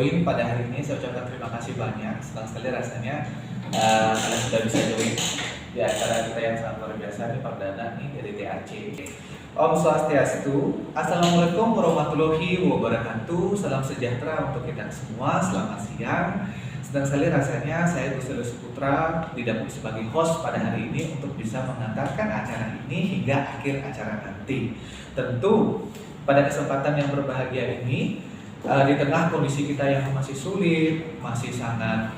join pada hari ini. Saya ucapkan terima kasih banyak. Senang sekali rasanya kalian sudah bisa join di acara kita yang sangat luar biasa nih, perdana nih dari TAC. Om Swastiastu, Assalamualaikum warahmatullahi wabarakatuh. Salam sejahtera untuk kita semua. Selamat siang. Senang sekali rasanya saya Gusti Putra didapuk sebagai host pada hari ini untuk bisa mengantarkan acara ini hingga akhir acara nanti. Tentu pada kesempatan yang berbahagia ini, di tengah kondisi kita yang masih sulit, masih sangat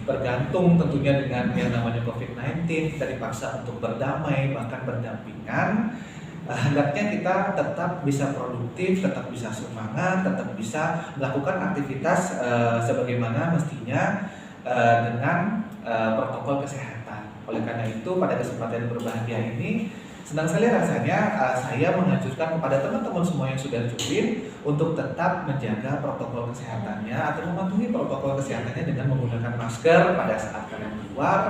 bergantung tentunya dengan yang namanya COVID-19, kita dipaksa untuk berdamai, bahkan berdampingan. Hendaknya kita tetap bisa produktif, tetap bisa semangat, tetap bisa melakukan aktivitas sebagaimana mestinya dengan protokol kesehatan. Oleh karena itu, pada kesempatan yang berbahagia ini, senang sekali rasanya saya menganjurkan kepada teman-teman semua yang sudah join untuk tetap menjaga protokol kesehatannya atau mematuhi protokol kesehatannya dengan menggunakan masker pada saat kalian keluar,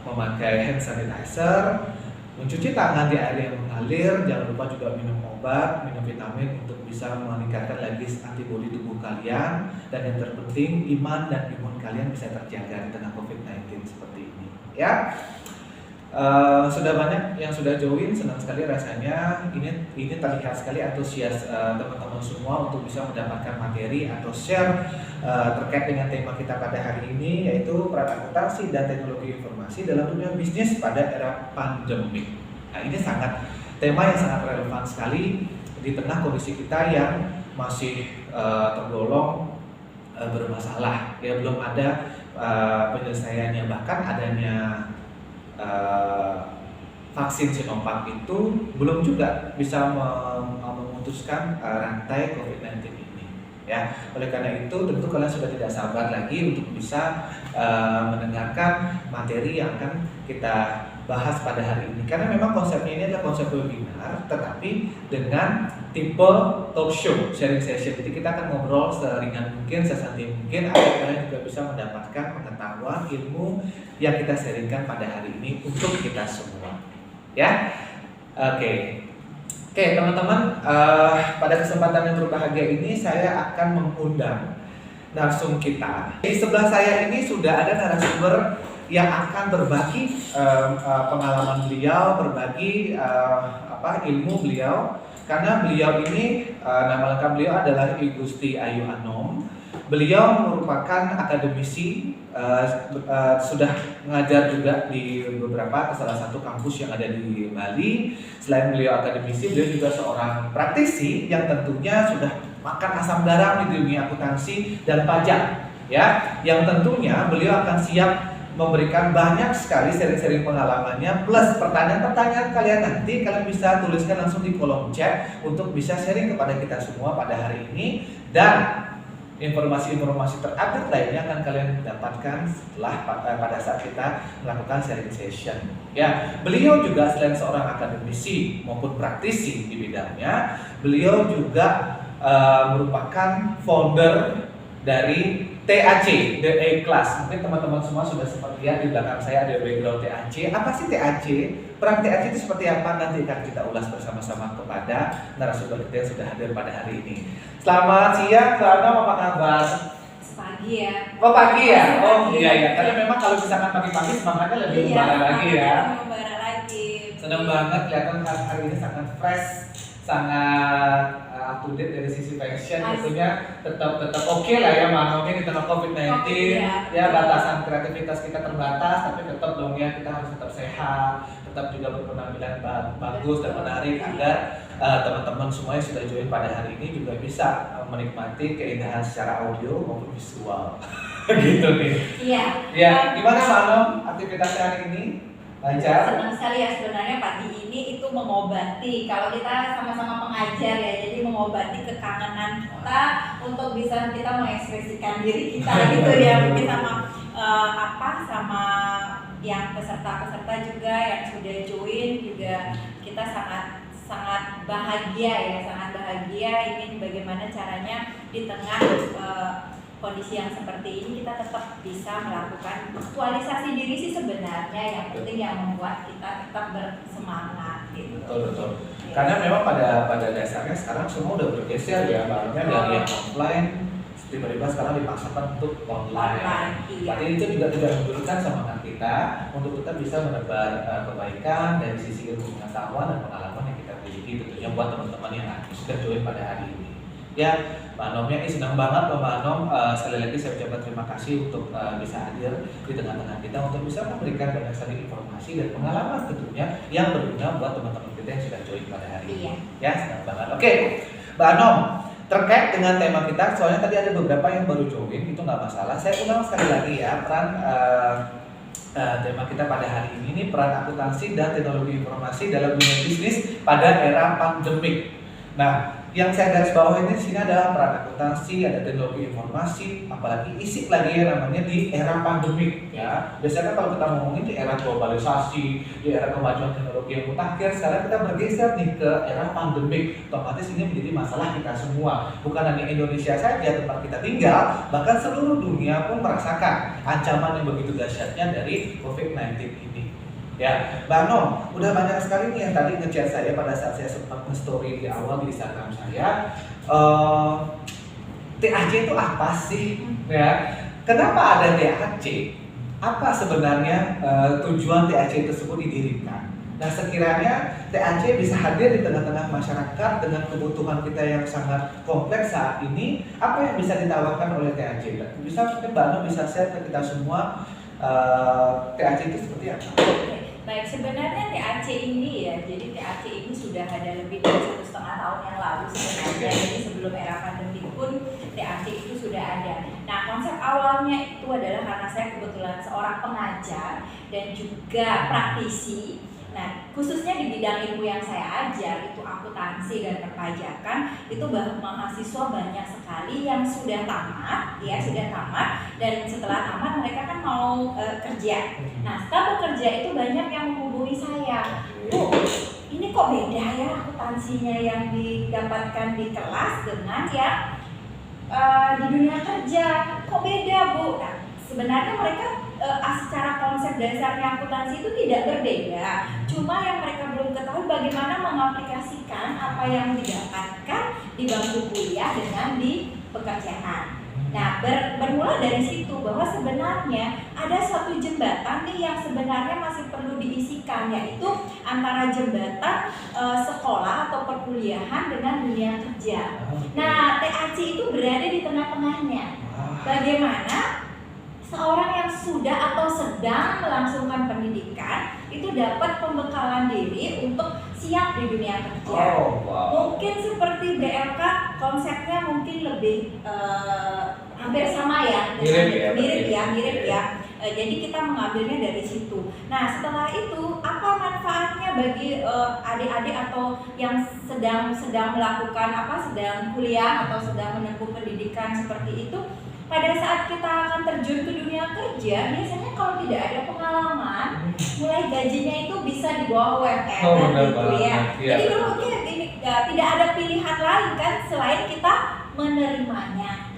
memakai hand sanitizer, mencuci tangan di air yang mengalir, jangan lupa juga minum obat, minum vitamin untuk bisa meningkatkan lagi antibodi tubuh kalian, dan yang terpenting iman dan imun kalian bisa terjaga di tengah COVID-19 seperti ini ya. Sudah banyak yang sudah join, senang sekali rasanya. Ini terlihat sekali antusias teman-teman semua untuk bisa mendapatkan materi atau share terkait dengan tema kita pada hari ini, yaitu peran akuntansi dan teknologi informasi dalam dunia bisnis pada era pandemi. Nah, ini tema yang sangat relevan sekali di tengah kondisi kita yang masih tergolong bermasalah. Ya, belum ada penyelesaiannya, bahkan adanya vaksin Sinovac itu belum juga bisa memutuskan rantai COVID-19 ini ya. Oleh karena itu tentu kalian sudah tidak sabar lagi untuk bisa mendengarkan materi yang akan kita bahas pada hari ini, karena memang konsepnya ini adalah konsep webinar tetapi dengan tipe talk show, sharing session. Jadi kita akan ngobrol seringan mungkin, sesantai mungkin, agar kalian juga bisa mendapatkan pengetahuan, ilmu yang kita sharingkan pada hari ini untuk kita semua ya. Oke, teman-teman, pada kesempatan yang berbahagia ini saya akan mengundang narsum kita. Di sebelah saya ini sudah ada narasumber yang akan berbagi pengalaman beliau, berbagi ilmu beliau, karena beliau ini nama lengkap beliau adalah I Gusti Ayu Anom. Beliau merupakan akademisi, sudah mengajar juga di salah satu kampus yang ada di Bali. Selain beliau akademisi, beliau juga seorang praktisi yang tentunya sudah makan asam garam di dunia akuntansi dan pajak ya, yang tentunya beliau akan siap memberikan banyak sekali sharing-sharing pengalamannya, plus pertanyaan-pertanyaan kalian nanti kalian bisa tuliskan langsung di kolom chat untuk bisa sharing kepada kita semua pada hari ini, dan informasi-informasi terupdate lainnya akan kalian dapatkan setelah pada saat kita melakukan sharing session ya. Beliau juga selain seorang akademisi maupun praktisi di bidangnya, beliau juga merupakan founder dari TAC, The A-Class. Mungkin teman-teman semua sudah sempat lihat di belakang saya ada background TAC. Apa sih TAC? Peran TAC itu seperti apa? Nanti akan kita ulas bersama-sama kepada narasumber kita yang sudah hadir pada hari ini. Selamat siang, apa kabar? Pagi ya. Oh pagi ya? Oh iya. Karena memang kalau misalkan pagi-pagi semangatnya lebih membara lagi ya. Membara lagi. Senang banget kelihatan hari ini sangat fresh, sangat up to date dari sisi fashion. Tentunya tetap oke lah ya, Manomi di tengah COVID-19 ya, batasan kreativitas kita terbatas, tapi tetap dong ya, kita harus tetap sehat, tetap juga berpenampilan bagus dan menarik agar teman-teman semua yang sudah join pada hari ini juga bisa menikmati keindahan secara audio maupun visual gitu nih. Iya. Ya, gimana Manom aktivitasnya hari ini? Lancar? Senang sekali ya, sebenarnya pagi ini itu mengobati, kalau kita sama-sama pengajar ya, jadi mengobati kekangenan kita untuk bisa kita mengekspresikan diri kita gitu ya, mungkin sama sama yang peserta-peserta juga yang sudah join juga, kita sangat bahagia ya, sangat bahagia ingin bagaimana caranya di tengah kondisi yang seperti ini kita tetap bisa melakukan aktualisasi diri sih sebenarnya, yang penting yang membuat kita tetap bersemangat. gitu. Betul. Karena memang pada dasarnya sekarang semua udah bergeser ya, Mbak, dari yang offline tiba-tiba sekarang dipaksakan untuk online. Iya. Berarti itu juga tidak menyurutkan semangat kita untuk kita bisa menebar kebaikan dari sisi ilmu pengetahuan dan pengalaman yang kita miliki, tentunya buat teman-teman yang sudah join pada hari ini. Ya, Mbak Anomnya ini senang banget Mbak Anom. Sekali lagi saya ucapkan terima kasih untuk bisa hadir di tengah-tengah kita untuk bisa memberikan banyak sekali informasi dan pengalaman tentunya yang berguna buat teman-teman kita yang sudah join pada hari ini. Ya, senang banget. Oke, Mbak Anom, terkait dengan tema kita, soalnya tadi ada beberapa yang baru join, itu nggak masalah. Saya ulang sekali lagi ya, peran tema kita pada hari ini peran akuntansi dan teknologi informasi dalam dunia bisnis pada era pandemik. Nah, yang saya garis bawah ini sini adalah peran akuntansi, ada teknologi informasi, apalagi isi lagi yang namanya di era pandemik ya. Biasanya kalau kita ngomongin di era globalisasi, di era kemajuan teknologi yang mutakhir, sekarang kita bergeser nih ke era pandemik. Otomatis ini menjadi masalah kita semua. Bukan hanya Indonesia saja tempat kita tinggal, bahkan seluruh dunia pun merasakan ancaman yang begitu dahsyatnya dari COVID-19 ini. Ya, Mbak Anom, udah banyak sekali nih yang tadi ngechat saya pada saat saya sempat nge-story di awal di Instagram saya. TAC itu apa sih? Ya, kenapa ada TAC? Apa sebenarnya tujuan TAC tersebut didirikan? Nah, sekiranya TAC bisa hadir di tengah-tengah masyarakat dengan kebutuhan kita yang sangat kompleks saat ini, apa yang bisa ditawarkan oleh TAC? Bisa mungkin Mbak Anom bisa share ke kita semua TAC itu seperti apa? Baik, sebenarnya TAC ini ya, jadi TAC ini sudah ada lebih dari 1,5 tahun yang lalu sebenarnya. Jadi sebelum era pandemi pun TAC itu sudah ada. Nah, konsep awalnya itu adalah karena saya kebetulan seorang pengajar dan juga praktisi. Nah, khususnya di bidang ilmu yang saya ajar itu akuntansi dan perpajakan, itu mahasiswa banyak sekali yang sudah tamat, ya sudah tamat, dan setelah tamat mereka kan mau kerja. Nah, setelah bekerja itu banyak yang menghubungi saya, Bu, ini kok beda ya akuntansinya yang didapatkan di kelas dengan yang di dunia kerja, kok beda Bu? Nah, sebenarnya mereka secara konsep dasarnya akuntansi itu tidak berbeda, cuma yang mereka belum ketahui bagaimana mengaplikasikan apa yang didapatkan di bangku kuliah dengan di pekerjaan. Nah, bermula dari situ bahwa sebenarnya ada suatu jembatan nih yang sebenarnya masih perlu diisikan, yaitu antara jembatan sekolah atau perkuliahan dengan dunia kerja. Nah, TAC itu berada di tengah-tengahnya. Bagaimana seorang yang sudah atau sedang melangsungkan pendidikan itu dapat pembekalan diri untuk siap di dunia kerja. Mungkin seperti BLK konsepnya mungkin lebih hampir sama ya, mirip ya. Jadi kita mengambilnya dari situ. Nah, setelah itu apa manfaatnya bagi adik-adik atau yang sedang melakukan sedang kuliah atau sedang menempuh pendidikan seperti itu? Pada saat kita akan terjun ke dunia kerja, biasanya kalau tidak ada pengalaman, mulai gajinya itu bisa di bawah UMR gitu ya. Jadi kalau ini tidak ada pilihan lain kan selain kita menerimanya.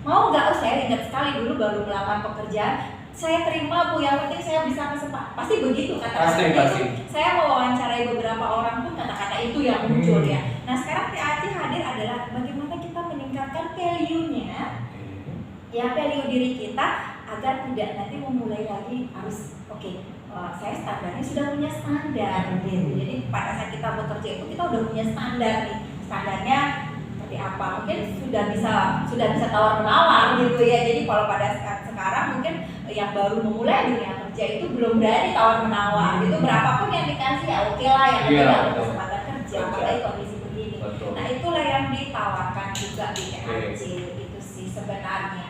Mau nggak? Saya ingat sekali dulu baru melamar pekerjaan, saya terima Bu, yang penting saya bisa kesempatan. Pasti begitu kata-kata itu. Saya mewawancarai beberapa orang pun kata-kata itu yang muncul ya. Nah, sekarang TAC hadir adalah bagaimana kita meningkatkan value-nya, ya value diri kita agar tidak nanti memulai lagi harus saya standarnya sudah punya standar gitu. Jadi pada saat kita bekerja itu kita udah punya standar nih, standarnya seperti apa, mungkin sudah bisa tawar menawar gitu ya. Jadi kalau pada saat sekarang mungkin yang baru memulai dunia kerja itu belum berani tawar menawar gitu, berapapun yang dikasih ya oke lah, yang penting dapat kesempatan kerja apalagi kondisi begini. Nah, itulah yang ditawarkan juga di TAC itu sih sebenarnya.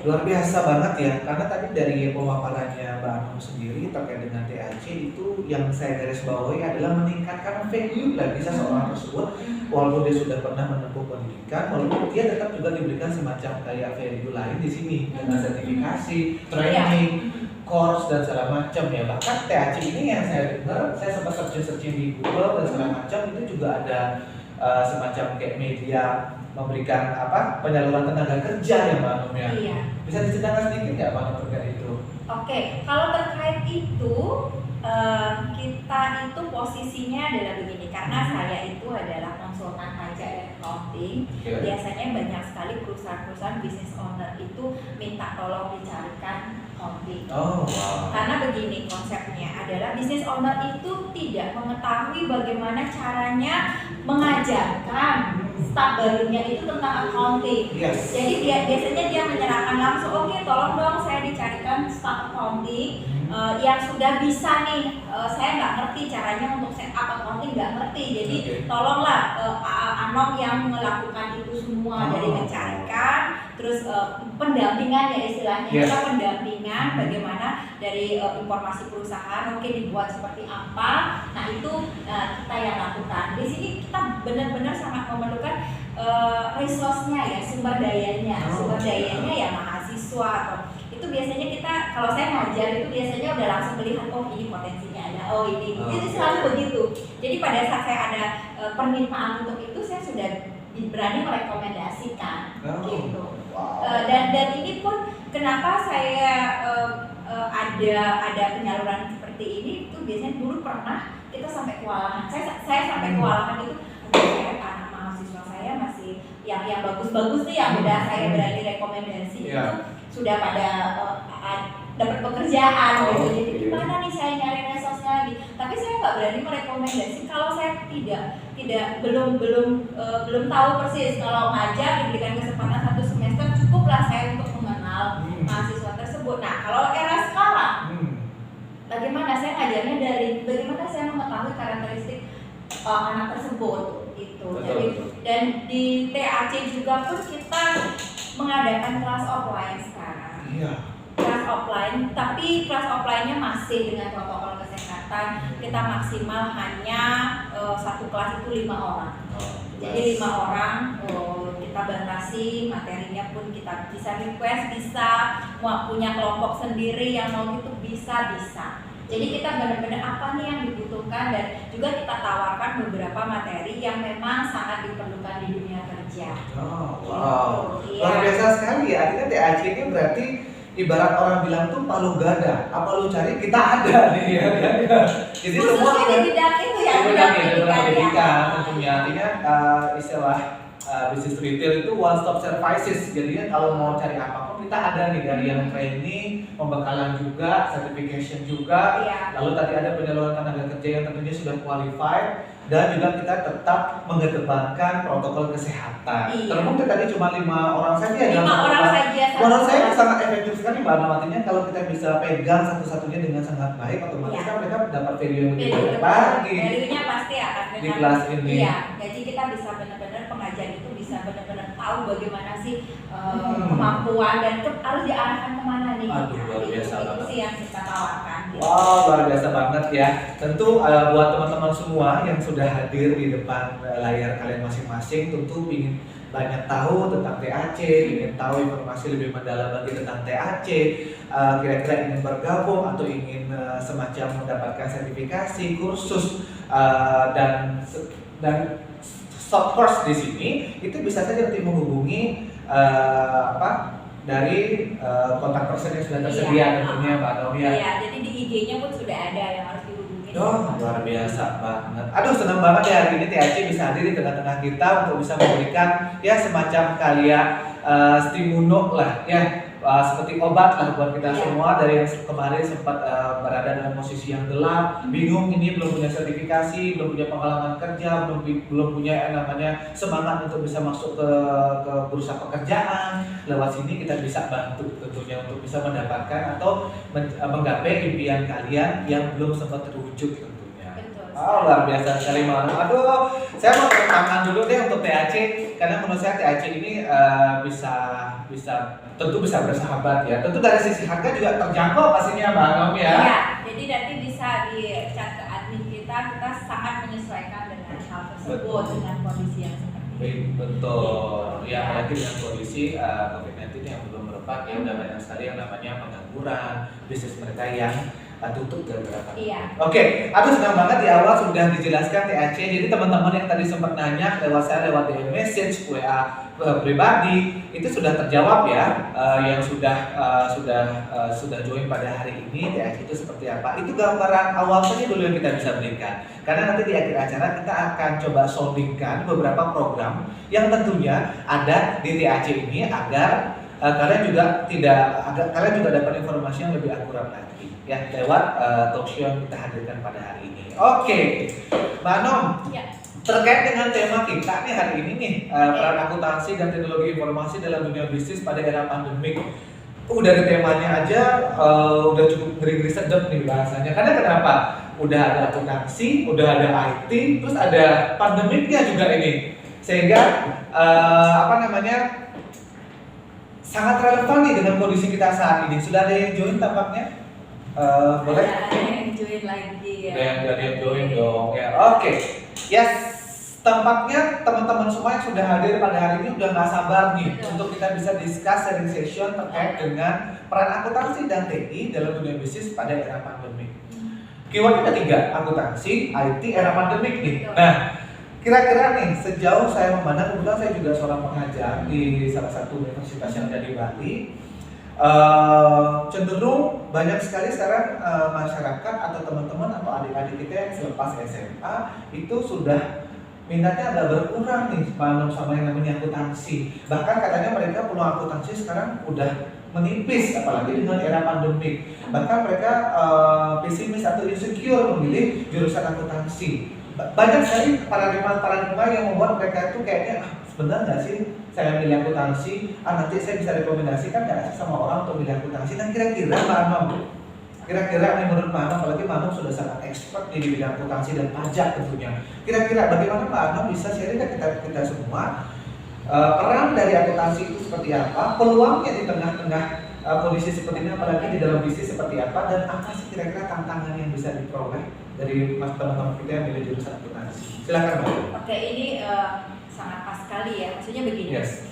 Luar biasa banget ya, karena tadi dari pemaparannya Mbak Anom sendiri terkait dengan TAC itu yang saya garis bawahi adalah meningkatkan value lagi seseorang tersebut, walaupun dia sudah pernah menempuh pendidikan, walaupun dia tetap juga diberikan semacam kayak value lain di sini dengan sertifikasi, training, course dan segala macam ya. Bahkan TAC ini yang saya dengar, saya sempat searching di Google dan segala macam itu juga ada semacam kayak media memberikan penyaluran tenaga kerja ya Mbak Anom ya. Iya. Bisa diceritakan sedikit nggak Mbak Anom terkait itu? Oke, kalau terkait itu Kita itu posisinya adalah begini, karena saya itu adalah konsultan pajak dan accounting. Biasanya banyak sekali perusahaan-perusahaan business owner itu minta tolong dicarikan accounting. Oh, wow. Karena begini konsepnya adalah business owner itu tidak mengetahui bagaimana caranya mengajarkan staf barunya itu tentang accounting. Yes. Jadi biasanya dia menyerahkan langsung, oke, tolong dong saya dicarikan staf accounting yang sudah bisa nih. Saya nggak ngerti caranya untuk set up accounting, nggak ngerti. Jadi tolonglah Anom yang melakukan itu semua, dari mencarikan, terus pendampingan ya istilahnya. Yes. Kita pendampingan bagaimana dari informasi perusahaan, oke, dibuat seperti apa. Nah itu kita yang lakukan. Di sini kita benar-benar sangat memerlukan resource-nya ya, sumber dayanya. Sumber dayanya ya mahasiswa atau itu biasanya kita, kalau saya ngajar itu biasanya udah langsung melihat, oh ini potensinya ada, oh ini. Jadi selalu begitu. Jadi pada saat saya ada permintaan untuk itu, saya sudah berani merekomendasikan gitu. Wow. Dan ini pun kenapa saya ada penyaluran seperti ini, itu biasanya dulu pernah kita sampai kewalahan. Saya sampai kewalahan itu, anak mahasiswa saya masih yang bagus-bagus nih, yang udah saya berani rekomendasi itu sudah pada dapat pekerjaan gitu. Jadi gimana nih saya nyari resource lagi? Tapi saya nggak berani merekomendasi kalau saya belum tahu persis. Kalau ngajar diberikan kesempatan 1 semester, cukuplah saya untuk mengenal mahasiswa tersebut. Nah kalau era sekarang, bagaimana saya ngajarnya dari bagaimana saya mengetahui karakteristik anak tersebut itu. Jadi dan di TAC juga pun kita mengadakan kelas offline sekarang. Iya. Kelas offline, tapi kelas offline-nya masih dengan protokol kesehatan. Kita maksimal hanya satu kelas itu 5 orang. Jadi 5 orang kita batasi, materinya pun kita bisa request, bisa mau punya kelompok sendiri yang mau itu bisa. Jadi kita benar-benar apa nih yang dibutuhkan, dan juga kita tawarkan beberapa materi yang memang sangat diperlukan di dunia kerja. Oh, wow. Luar biasa sekali ya. Artinya TAC ini berarti ibarat orang bilang tuh palu gada. Apa lu cari kita ada nih ya. Jadi semua di bidang itu ya, bidang pendidikan tentunya. Artinya istilah bisnis retail itu one stop services. Jadinya kalau mau cari apapun kita ada nih, dari yang training, pembekalan juga, certification juga. Lalu tadi ada penyaluran tenaga kerja yang tentunya sudah qualified, dan juga kita tetap mengedepankan protokol kesehatan. Terbukti tadi cuma 5 orang saja. 5 orang saja. Menurut saya sangat efektif sekali Mbak Ana. Artinya kalau kita bisa pegang satu-satunya dengan sangat baik, otomatis kan mereka dapat value yang lebih banyak lagi. Value-nya pasti akan di kelas ini. Iya, jadi kita bisa benar-benar pengajar itu bisa benar-benar tahu bagaimana sih kemampuan dan harus diarahkan kemana nih. Aduh, luar biasa itu banget. sih yang kita tawarkan. Wow, luar biasa banget ya. Tentu buat teman-teman semua yang sudah hadir di depan layar kalian masing-masing, tentu ingin banyak tahu tentang TAC, ingin tahu informasi lebih mendalam lagi tentang TAC, kira-kira ingin bergabung atau ingin semacam mendapatkan sertifikasi, kursus, dan short course di sini, itu bisa saja nanti menghubungi dari kontak person yang sudah tersedia tentunya Mbak Naomi. Iya, jadi di IG-nya pun sudah ada yang harus dihubungi. Oh, luar biasa banget. Aduh, senang banget ya hari ini TAC bisa hadir di tengah-tengah kita untuk bisa memberikan ya semacam karya stimuno lah ya, seperti obat lah buat kita semua, dari yang kemarin sempat berada dalam posisi yang gelap, bingung, ini belum punya sertifikasi, belum punya pengalaman kerja, belum punya namanya semangat untuk bisa masuk ke bursa pekerjaan. Lewat sini kita bisa bantu tentunya untuk bisa mendapatkan atau menggapai impian kalian yang belum sempat terwujud tentunya. Oh, luar biasa sekali Mbak Ana. Aduh, saya mau tepuk tangan dulu deh untuk TAC, karena menurut saya TAC ini tentu bisa bersahabat ya. Tentu dari sisi harga juga terjangkau pastinya Mbak Ana ya. Iya, jadi nanti bisa di chat ke admin kita sangat menyesuaikan dengan hal tersebut, dengan kondisi yang seperti ini. Betul. Ya, apalagi dengan kondisi COVID-19 yang belum meredak ya, udah banyak sekali yang namanya pengangguran, bisnis mereka yang tutup gara-gara pandemi. Iya. Oke, aku senang banget di awal sudah dijelaskan THC. Jadi teman-teman yang tadi sempat nanya lewat saya lewat DM message, WA pribadi itu sudah terjawab ya. Yang sudah join pada hari ini THC itu seperti apa? Itu gambaran awal saja dulu yang kita bisa berikan. Karena nanti di akhir acara kita akan coba soundingkan beberapa program yang tentunya ada di THC ini agar kalian juga dapat informasi yang lebih akurat lagi ya lewat talkshow yang kita hadirkan pada hari ini. Oke, Mbak Nom, Ya. terkait dengan tema kita nih hari ini nih, peran akuntansi dan teknologi informasi dalam dunia bisnis pada era pandemik. Dari temanya aja udah cukup ngeri-ngeri sedep nih bahasanya. Karena kenapa? Udah ada akuntansi, udah ada IT, terus ada pandemiknya juga ini. Sehingga sangat relevan nih dengan kondisi kita saat ini. Sudah ada yang join tampaknya? Boleh? Ada yang join lagi ya. Ada yang join dong. Ya, oke. Yes, tampaknya teman-teman semua yang sudah hadir pada hari ini udah nggak sabar nih untuk kita bisa discuss sharing session terkait dengan peran akuntansi dan TI dalam dunia bisnis pada era pandemi. Keywordnya ada 3, akuntansi, IT, era pandemik nih. Nah, kira-kira nih sejauh saya memandang, kebetulan saya juga seorang pengajar di salah satu universitas yang ada di Bali. Cenderung banyak sekali sekarang masyarakat atau teman-teman atau adik-adik kita yang selepas SMA itu sudah minatnya agak berkurang nih sama yang namanya akuntansi. Bahkan katanya mereka peluang akuntansi sekarang udah menipis, apalagi dengan era pandemik. Bahkan mereka pesimis atau insecure memilih jurusan akuntansi. Banyak sekali paradigma yang membuat mereka itu kayaknya sebenarnya nggak sih saya milih akuntansi, nanti saya bisa rekomendasikan nggak sih sama orang untuk milih akuntansi. Dan kira-kira Mbak Anom, menurut Mbak Anom, apalagi Mbak Anom sudah sangat expert di bidang akuntansi dan pajak tentunya. Kira-kira bagaimana Mbak Anom bisa sharing ke kita semua peran dari akuntansi itu seperti apa, peluangnya di tengah-tengah kondisi seperti ini, apalagi di dalam bisnis seperti apa, dan apa sih kira-kira tantangan yang bisa diperoleh dari teman-teman kita yang milih jurusan akuntansi. Silakan Mbak. Oke, ini sangat pas sekali ya. Maksudnya begini. Yes.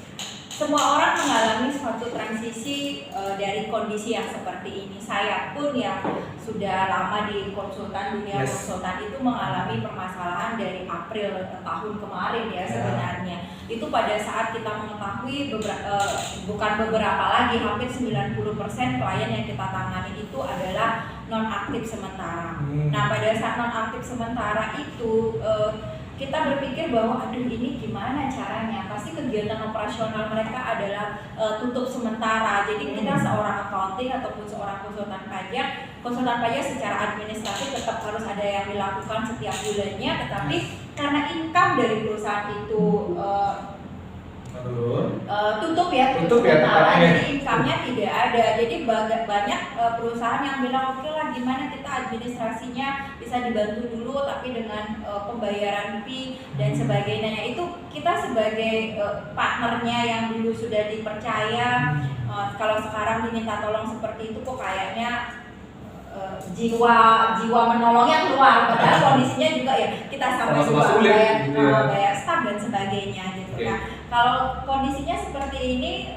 Semua orang mengalami suatu transisi dari kondisi yang seperti ini. Saya pun yang sudah lama di konsultan, dunia konsultan itu mengalami permasalahan dari April tahun kemarin ya sebenarnya. Itu pada saat kita mengetahui bukan beberapa lagi, hampir 90% klien yang kita tangani itu adalah non-aktif sementara. Nah, pada saat non-aktif sementara itu kita berpikir bahwa aduh ini gimana caranya, pasti kegiatan operasional mereka adalah tutup sementara. Jadi kita seorang accounting ataupun seorang konsultan pajak secara administratif tetap harus ada yang dilakukan setiap bulannya, tetapi karena income dari perusahaan itu tutup ya sementara, jadi income-nya tidak ada. Jadi banyak perusahaan yang bilang oke lah, gimana kita administrasinya bisa dibantu dulu tapi dengan pembayaran fee dan sebagainya. Itu kita sebagai partnernya yang dulu sudah dipercaya, kalau sekarang diminta tolong seperti itu kok kayaknya jiwa menolongnya keluar, padahal kondisinya juga ya kita sama-sama bayar staff dan sebagainya gitu. Nah, kalau kondisinya seperti ini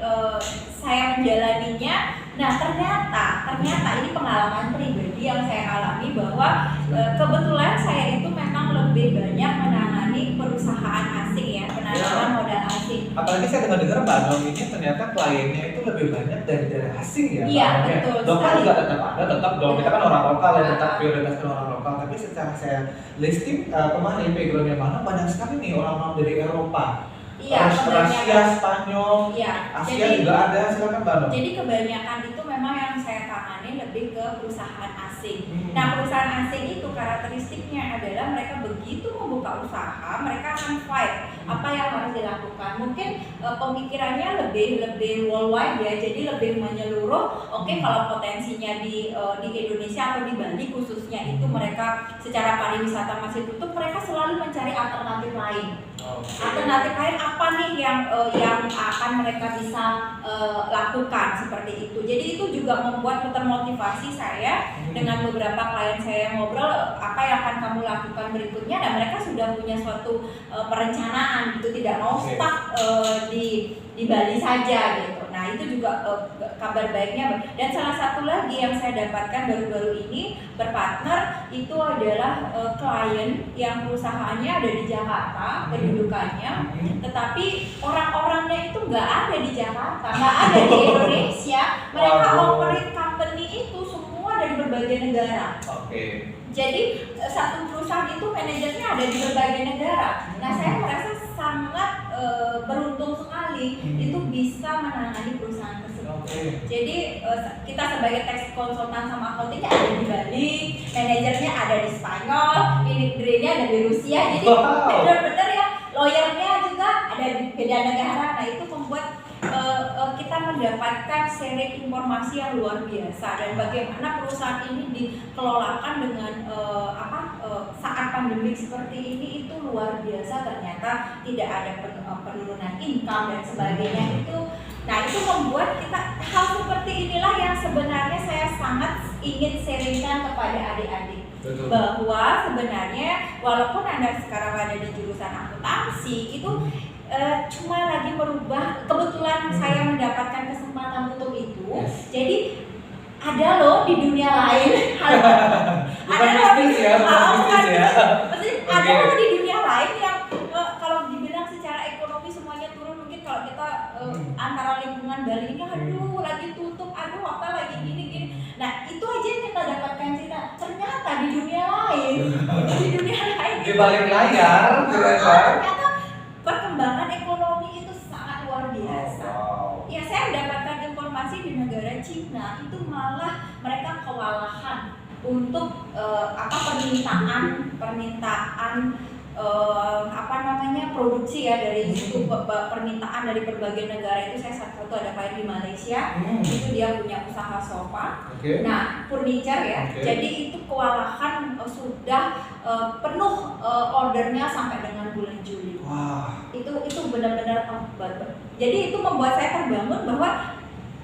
saya menjalaninya. Nah, ternyata ini pengalaman pribadi yang saya alami bahwa kebetulan saya itu memang lebih banyak menangani perusahaan asing ya, penanaman modal asing. Apalagi saya dengar Mbak Anom ini ternyata kliennya itu lebih banyak dari asing ya. Iya, betul. Lokal juga tetap dong. Kita kan orang lokal ya, tetap prioritaskan orang lokal. Tapi secara saya listing kemarin backgroundnya mana banyak sekali nih orang-orang dari Eropa. Iya, Rusia, Spanyol, Asia juga ada. Silakan Mbak Anom. Jadi kebanyakan itu memang yang saya tangani lebih ke perusahaan asing. Nah, perusahaan asing itu karakteristiknya adalah mereka begitu membuka usaha, mereka akan fight apa yang harus dilakukan. Mungkin pemikirannya lebih worldwide ya, jadi lebih menyeluruh. Oke, kalau potensinya di Indonesia atau di Bali khususnya itu mereka secara pariwisata masih tutup, mereka selalu mencari alternatif lain. Alternatif lain apa nih yang akan mereka bisa lakukan seperti itu. Jadi itu juga membuat termotivasi saya dengan beberapa klien saya ngobrol apa yang akan kamu lakukan berikutnya, dan mereka sudah punya suatu perencanaan gitu, tidak mau stuck di Bali saja gitu. Nah, itu juga kabar baiknya. Dan salah satu lagi yang saya dapatkan baru-baru ini berpartner itu adalah klien yang perusahaannya ada di Jakarta kedudukannya, tetapi orang-orangnya itu nggak ada di Jakarta, nggak ada di Indonesia. Mereka operate company itu semua dari berbagai negara. Jadi satu perusahaan itu manajernya ada di berbagai negara. Nah, saya merasa sangat beruntung sekali itu bisa menangani perusahaan tersebut. Jadi kita sebagai tax konsultan sama accounting ada di Bali, manajernya ada di Spanyol, integrenya ada di Rusia. Jadi benar-benar ya lawyernya juga ada di beda negara. Nah, itu membuat kita mendapatkan sharing informasi yang luar biasa dan bagaimana perusahaan ini dikelolakan dengan saat pandemi seperti ini itu luar biasa. Ternyata tidak ada penurunan income dan sebagainya itu. Nah, itu membuat kita hal seperti inilah yang sebenarnya saya sangat ingin sharingkan kepada adik-adik. Betul. Bahwa sebenarnya walaupun Anda sekarang ada di jurusan akuntansi itu cuma lagi merubah, kebetulan saya mendapatkan kesempatan untuk itu. Jadi ada loh di dunia lain. Ada loh di dunia lain yang kalau dibilang secara ekonomi semuanya turun, mungkin kalau kita antara lingkungan Bali ini aduh lagi tutup, aduh apa lagi gini. Nah, itu aja yang kita dapatkan cerita. Ternyata di dunia lain, di balik layar ternyata perkembangan ekonomi itu sangat luar biasa. Ya, saya mendapatkan informasi di negara Cina itu malah mereka kewalahan untuk permintaan produksi ya dari itu permintaan dari berbagai negara itu. Saya satu ada klien di Malaysia, itu dia punya usaha sofa, nah furniture ya. Jadi itu kewalahan sudah penuh ordernya sampai dengan bulan Juli. Itu benar-benar jadi itu membuat saya terbangun bahwa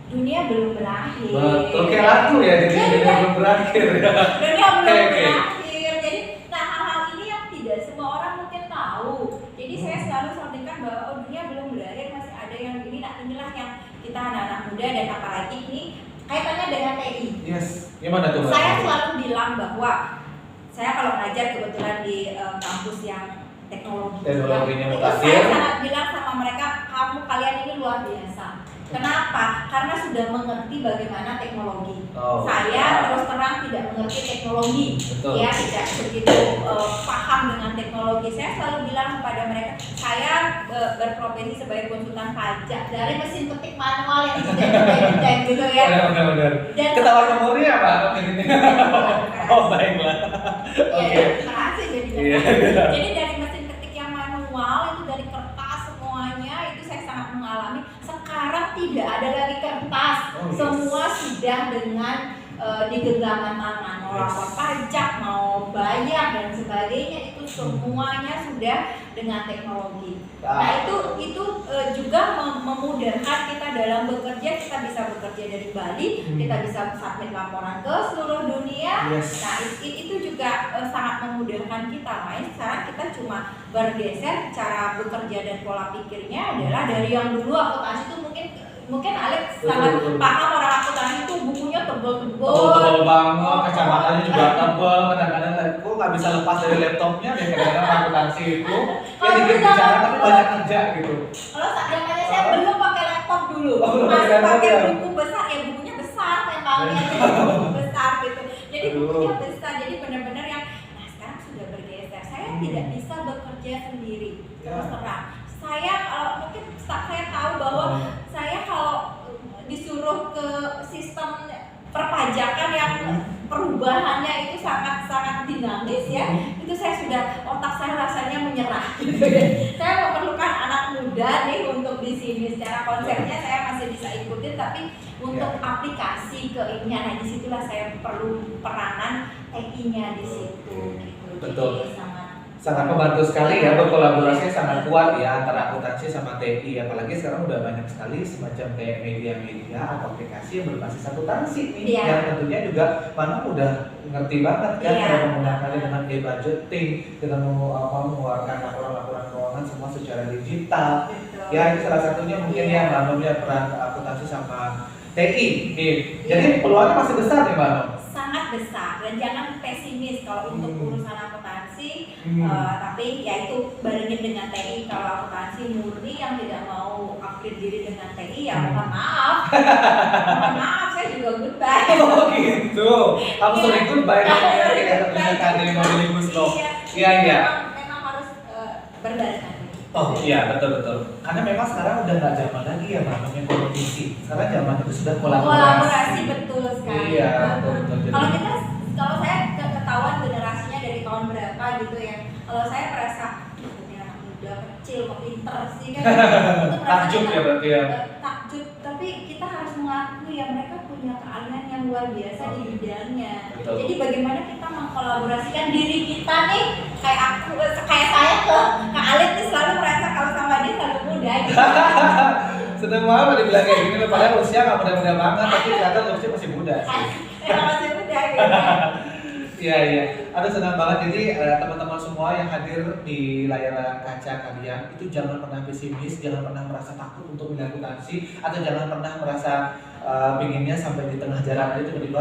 dunia belum berakhir. Betul, kayak lagu ya, dunia belum berakhir ya. Dunia belum berakhir. Jadi, nah hal-hal ini yang tidak semua orang mungkin tahu. Jadi saya selalu sampaikan bahwa dunia belum berakhir, masih ada yang gini. Nah, inilah yang kita anak-anak muda dan apalagi ini kaitannya dengan TI. Yes, gimana tuh? Saya selalu bilang bahwa saya kalau ngajar kebetulan di kampus yang teknologinya mutakhir, saya sangat bilang sama mereka, kalian ini luar biasa. Kenapa? Karena sudah mengerti bagaimana teknologi. Saya terus terang tidak mengerti teknologi. Betul. Ya, tidak begitu paham dengan teknologi. Saya selalu bilang kepada mereka, saya berprofesi sebagai konsultan pajak dari mesin ketik manual yang sudah gitu ya. Benar. Ketahuan memori apa? Oh, baiklah. Iya, terasa jadi. Jadi dari mesin ketik yang manual itu dari kertas semuanya itu saya sangat mengalami. Sekarang tidak ada lagi kertas, semua sudah dengan di genggaman tangan. Mau lapor pajak, mau bayar dan sebagainya itu semuanya sudah dengan teknologi. Nah itu juga memudahkan kita dalam bekerja. Kita bisa bekerja dari Bali, kita bisa submit laporan ke seluruh dunia. Nah itu juga sangat memudahkan kita. Makanya sekarang kita cuma bergeser cara bekerja dan pola pikirnya adalah dari yang dulu akuntansi itu mungkin Alex sangat paham orang akuntansi itu bukunya tebel banget, kacamatanya juga tebel, kadang-kadang kok nggak bisa lepas dari laptopnya dan kadang-kadang akuntansi itu ya dikit bicara tapi banyak kerja gitu. Kalau zamannya saya belum pakai laptop dulu, masih pakai buku besar, ya bukunya besar tempelnya buku besar gitu. Jadi bukunya besar, jadi benar-benar yang sekarang sudah bergeser. Saya tidak bisa bekerja sendiri, terus terang. Saya mungkin saya tahu bahwa saya kalau disuruh ke sistem perpajakan yang perubahannya itu sangat dinamis ya, itu saya sudah otak saya rasanya menyerah gitu. Saya memerlukan anak muda nih untuk di sini. Secara konsepnya saya masih bisa ikutin, tapi untuk aplikasi ke ininya, nah disitulah saya perlu peranan TI-nya di situ gitu. Betul. Jadi sangat membantu sekali ya, berkolaborasi sangat kuat ya antara akuntansi sama TI. Apalagi sekarang udah banyak sekali semacam kayak media-media atau aplikasi yang berbasis akuntansi nih, yang tentunya juga Manu udah ngerti banget kan cara menggunakannya dengan e-budgeting, dengan mengeluarkan laporan-laporan keuangan semua secara digital. Ya itu salah satunya mungkin Iya. ya Mbak Nom ya, peran akuntansi sama TI. Jadi peluangnya masih besar nih Mbak Nom. Sangat besar, dan jangan pesimis kalau untuk urusan akuntansi. Hmm. Tapi ya itu barengin dengan TI. Kalau akuntansi murni yang tidak mau upgrade diri dengan TI, ya mohon maaf. Mohon maaf, saya juga goodbye. Oh gitu. Kamu sering goodbye dong ya, kayak tadi mau dilibus dong. Iya. Memang harus berbarengan. Oh iya betul. Karena memang sekarang udah nggak zaman lagi ya Mbak Nom yang kompetisi. Sekarang zaman itu sudah Kolaborasi betul sekali. Iya betul. Kalau saya ketahuan generasinya dari tahun berapa gitu ya. Kalau saya merasa ini anak muda kecil kok pinter sih kan. Itu merasa Takjub kita- ya berarti ya. Takjub, tapi kita harus mengakui ya mereka punya keahlian yang luar biasa di bidangnya. Betul. Jadi bagaimana kita mengkolaborasikan diri kita nih, kayak saya ke Kak Alit nih selalu merasa kalau sama dia selalu muda gitu. Seneng banget dibilang kayak gini loh, padahal usia nggak muda-muda banget, tapi kelihatan usia masih muda sih. Masih muda gitu. Iya. Aduh senang banget. Jadi teman-teman semua yang hadir di layar kaca kalian itu jangan pernah pesimis, jangan pernah merasa takut untuk milih akuntansi, atau jangan pernah merasa pinginnya sampai di tengah jalan aja tiba-tiba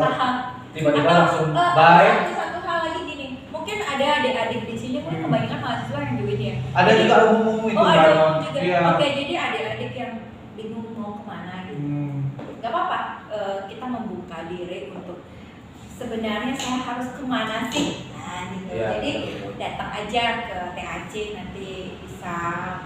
langsung bye. Satu hal lagi gini, mungkin ada adik-adik di sini, mungkin kebanyakan mahasiswa yang join ya. Ada juga umum itu ada Mbak. umum juga. Iya. Oke, jadi adik-adik yang bingung mau kemana gitu. Gak apa-apa, kita membuka diri untuk sebenarnya saya harus kemana sih, nah gitu. Iya, Jadi betul. datang aja ke THC, nanti bisa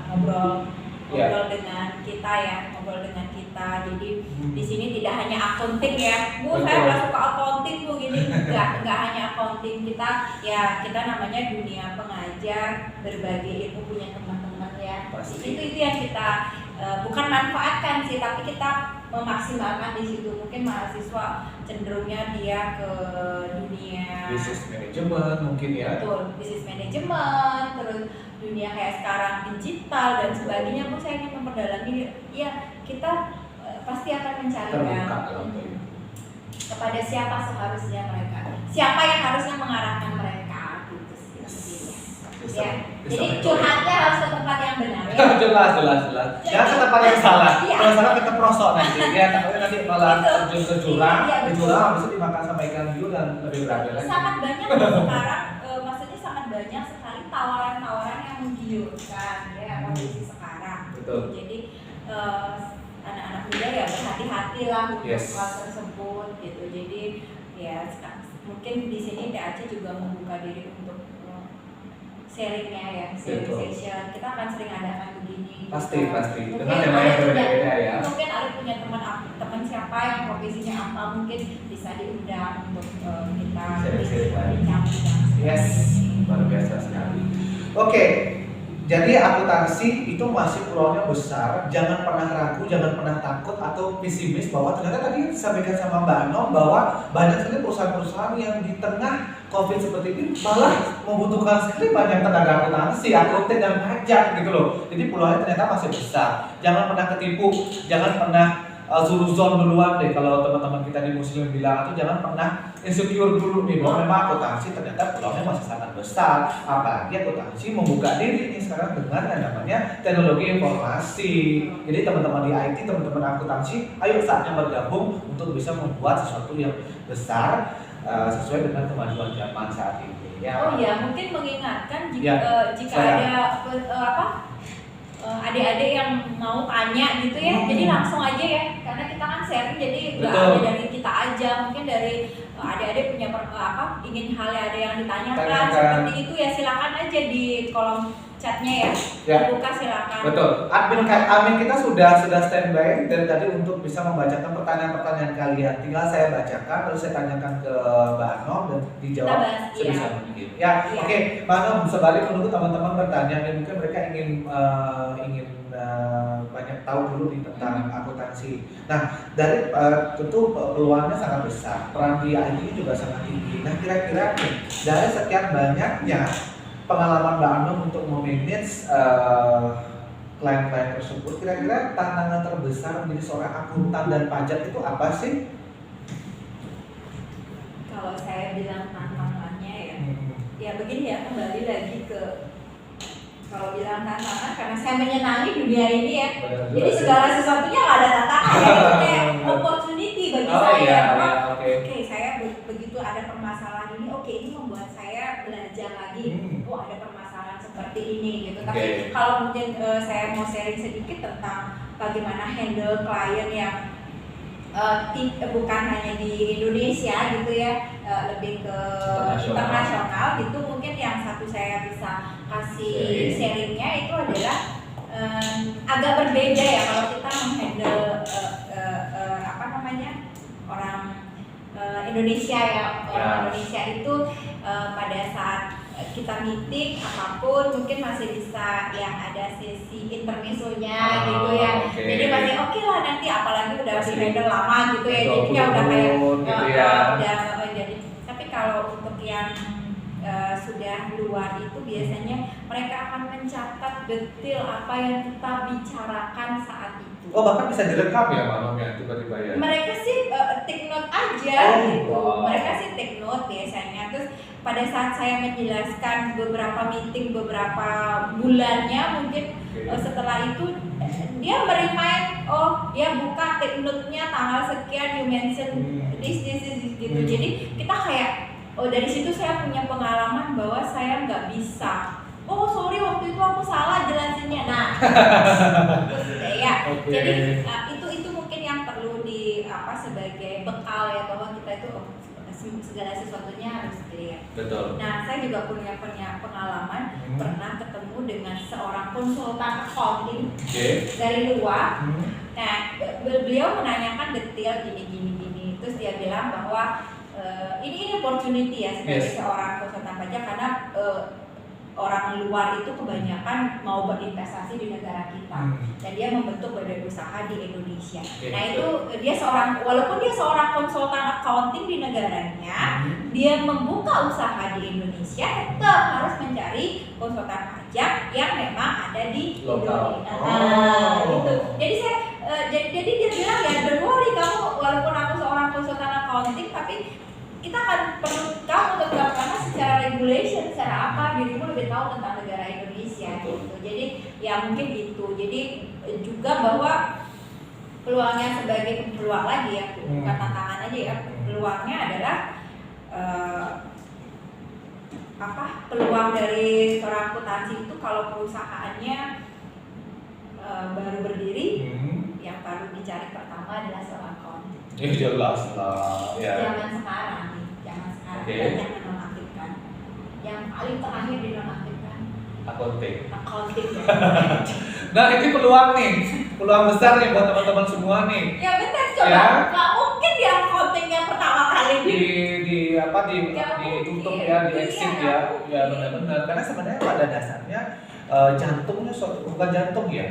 ngobrol Iya. dengan kita ya, ngobrol dengan kita. Jadi di sini tidak hanya accounting ya, Bu, Betul. saya nggak suka accounting Bu gini, nggak hanya accounting, kita namanya dunia pengajar, berbagi ilmu, punya teman-teman ya. Pasti. Itu yang kita bukan manfaatkan sih, tapi kita memaksimalkan di situ. Mungkin mahasiswa cenderungnya dia ke dunia Bisnis manajemen mungkin ya. betul, bisnis manajemen, terus dunia kayak sekarang digital dan sebagainya. Bu, saya ingin memperdalami, ya kita pasti akan mencari Terbuka dalam itu. kepada siapa seharusnya mereka, siapa yang harusnya mengarahkan mereka gitu sih intinya. Ya, jadi curhatnya harus ke tempat yang benar ya. jelas. Jangan ke tempat yang salah. Iya. Kalau salah kita prosok nanti. Ya, takutnya nanti malah Itu. terjun ke jurang. Iya, Di betul. jurang habis itu dimakan sama ikan hiu dan lebih berabe lagi. Sangat banyak loh sekarang, maksudnya sangat banyak sekali tawaran-tawaran yang menggiurkan ya kondisi sekarang. Betul. Jadi anak-anak muda ya berhati-hatilah untuk Yes. hal tersebut gitu. Jadi ya mungkin di sini TAC juga membuka diri untuk sharingnya ya, sharing Betul. session. Kita akan sering adakan begini. Pasti. Mungkin Dengan tema yang ada berbeda-beda ya. Mungkin ada punya teman siapa yang profesinya apa, mungkin bisa diundang untuk kita Sharing-sharing lagi. bincang-bincang. Yes, luar biasa sekali. Oke, jadi akuntansi itu masih peluangnya besar. Jangan pernah ragu, jangan pernah takut atau pesimis bahwa ternyata tadi disampaikan sama Mbak Nom bahwa banyak sekali perusahaan-perusahaan yang di tengah COVID seperti ini malah membutuhkan sekali banyak tenaga akuntansi, akuntan dan pajak gitu loh. Jadi peluangnya ternyata masih besar. Jangan pernah ketipu, jangan pernah zuruzon duluan deh kalau teman-teman kita di muslim bilang, atau jangan pernah insecure dulu nih bahwa memang akuntansi ternyata peluangnya masih sangat besar. Apalagi akuntansi membuka diri nih sekarang dengan yang namanya teknologi informasi. Jadi teman-teman di IT, teman-teman akuntansi, ayo saatnya bergabung untuk bisa membuat sesuatu yang besar sesuai dengan kemajuan zaman saat ini. Ya. Oh iya, mungkin mengingatkan jika, Ya, jika saya. ada adik-adik yang mau tanya gitu ya, jadi langsung aja ya, karena kita kan sharing, jadi nggak Betul. ada dari kita aja, mungkin dari adik-adik punya ingin hal yang ada yang ditanyakan Tanyakan. seperti itu ya, silakan aja di kolom chatnya ya, Ya. buka silakan. Betul. Admin kita sudah standby dari tadi untuk bisa membacakan pertanyaan-pertanyaan kalian. Tinggal saya bacakan, lalu saya tanyakan ke Mbak Nom dan dijawab Kita bahas, sebisa iya. mungkin. Ya, Iya. oke, Mbak Nom, sembari menunggu teman-teman bertanya, dan mungkin mereka ingin banyak tahu dulu nih tentang akuntansi. Nah, dari tentu peluangnya sangat besar, peran di IT juga sangat tinggi. Nah, kira-kira nih, dari sekian banyaknya pengalaman Mbak Nom untuk memanage klien-klien tersebut, kira-kira tantangan terbesar menjadi seorang akuntan dan pajak itu apa sih? Kalau saya bilang tantangannya ya begini ya, kembali lagi ke kalau bilang tantangan karena saya menyenangi dunia ini ya. Benar juga Jadi sih. segala sesuatunya nggak ada tantangan ya, itu kayak opportunity bagi Oh saya. iya, Bahwa, iya, oke. Oke, saya begitu ada permasalahan ini, oke ini membuat saya belajar lagi. Oh ada permasalahan seperti ini gitu. Oke. Tapi kalau mungkin saya mau sharing sedikit tentang bagaimana handle klien yang bukan hanya di Indonesia gitu ya, lebih ke internasional gitu. Mungkin yang satu saya bisa kasih sharingnya itu adalah agak berbeda ya kalau kita menghandle apa namanya orang Indonesia ya, orang Indonesia itu pada saat kita meeting apapun mungkin masih bisa yang ada sesi intermezzonya gitu ya. Okay. Jadi masih oke lah nanti apalagi udah di handle lama gitu ya. Betul, Jadinya udah kayak gitu ya. udah jadi. Tapi kalau untuk yang sudah luar itu biasanya mereka akan mencatat detail apa yang kita bicarakan saat itu. Oh bahkan bisa direkam ya Pak Nom ya tiba-tiba ya? Mereka sih take note aja gitu. Wow. Mereka sih take note biasanya. Terus pada saat saya menjelaskan beberapa meeting beberapa bulannya mungkin setelah itu dia merimain, oh dia buka take note-nya tanggal sekian you mention this gitu. Jadi kita kayak oh dari situ saya punya pengalaman bahwa saya nggak bisa. Oh sorry waktu itu aku salah jelasinnya. Nah, terus ya. Okay. Jadi itu mungkin yang perlu di apa sebagai bekal ya bahwa kita itu segala sesuatunya harus clear. Betul. Nah, saya juga punya pengalaman pernah ketemu dengan seorang konsultan accounting dari luar. Nah, beliau menanyakan detail gini. Terus dia bilang bahwa ini opportunity ya sebagai seorang konsultan pajak karena orang luar itu kebanyakan mau berinvestasi di negara kita dan dia membentuk badan usaha di Indonesia. Nah itu dia walaupun dia seorang konsultan accounting di negaranya, dia membuka usaha di Indonesia tetap harus mencari konsultan pajak yang memang ada di lokal. Gitu. Jadi jadi dia bilang ya don't worry kamu walaupun aku seorang konsultan accounting tapi kita akan perlu kamu tetap karena secara regulation secara apa dirimu lebih tahu tentang negara Indonesia gitu. Jadi ya mungkin itu. Jadi juga bahwa peluangnya sebagai peluang lagi ya bukan tantangan aja ya. Peluangnya adalah peluang dari seorang akuntansi itu kalau perusahaannya baru berdiri yang baru dicari pertama adalah seorang accountant. Ya jelas lah ya. Jangan sekarang banyak menonaktifkan. Yang paling terakhir dinonaktifkan Accounting ya. Nah ini peluang besar nih buat teman-teman semua nih. Ya benar coba. Nggak mungkin di accounting yang pertama kali ditutup ya, di exit ya benar-benar karena sebenarnya pada dasarnya jantungnya bukan jantung ya.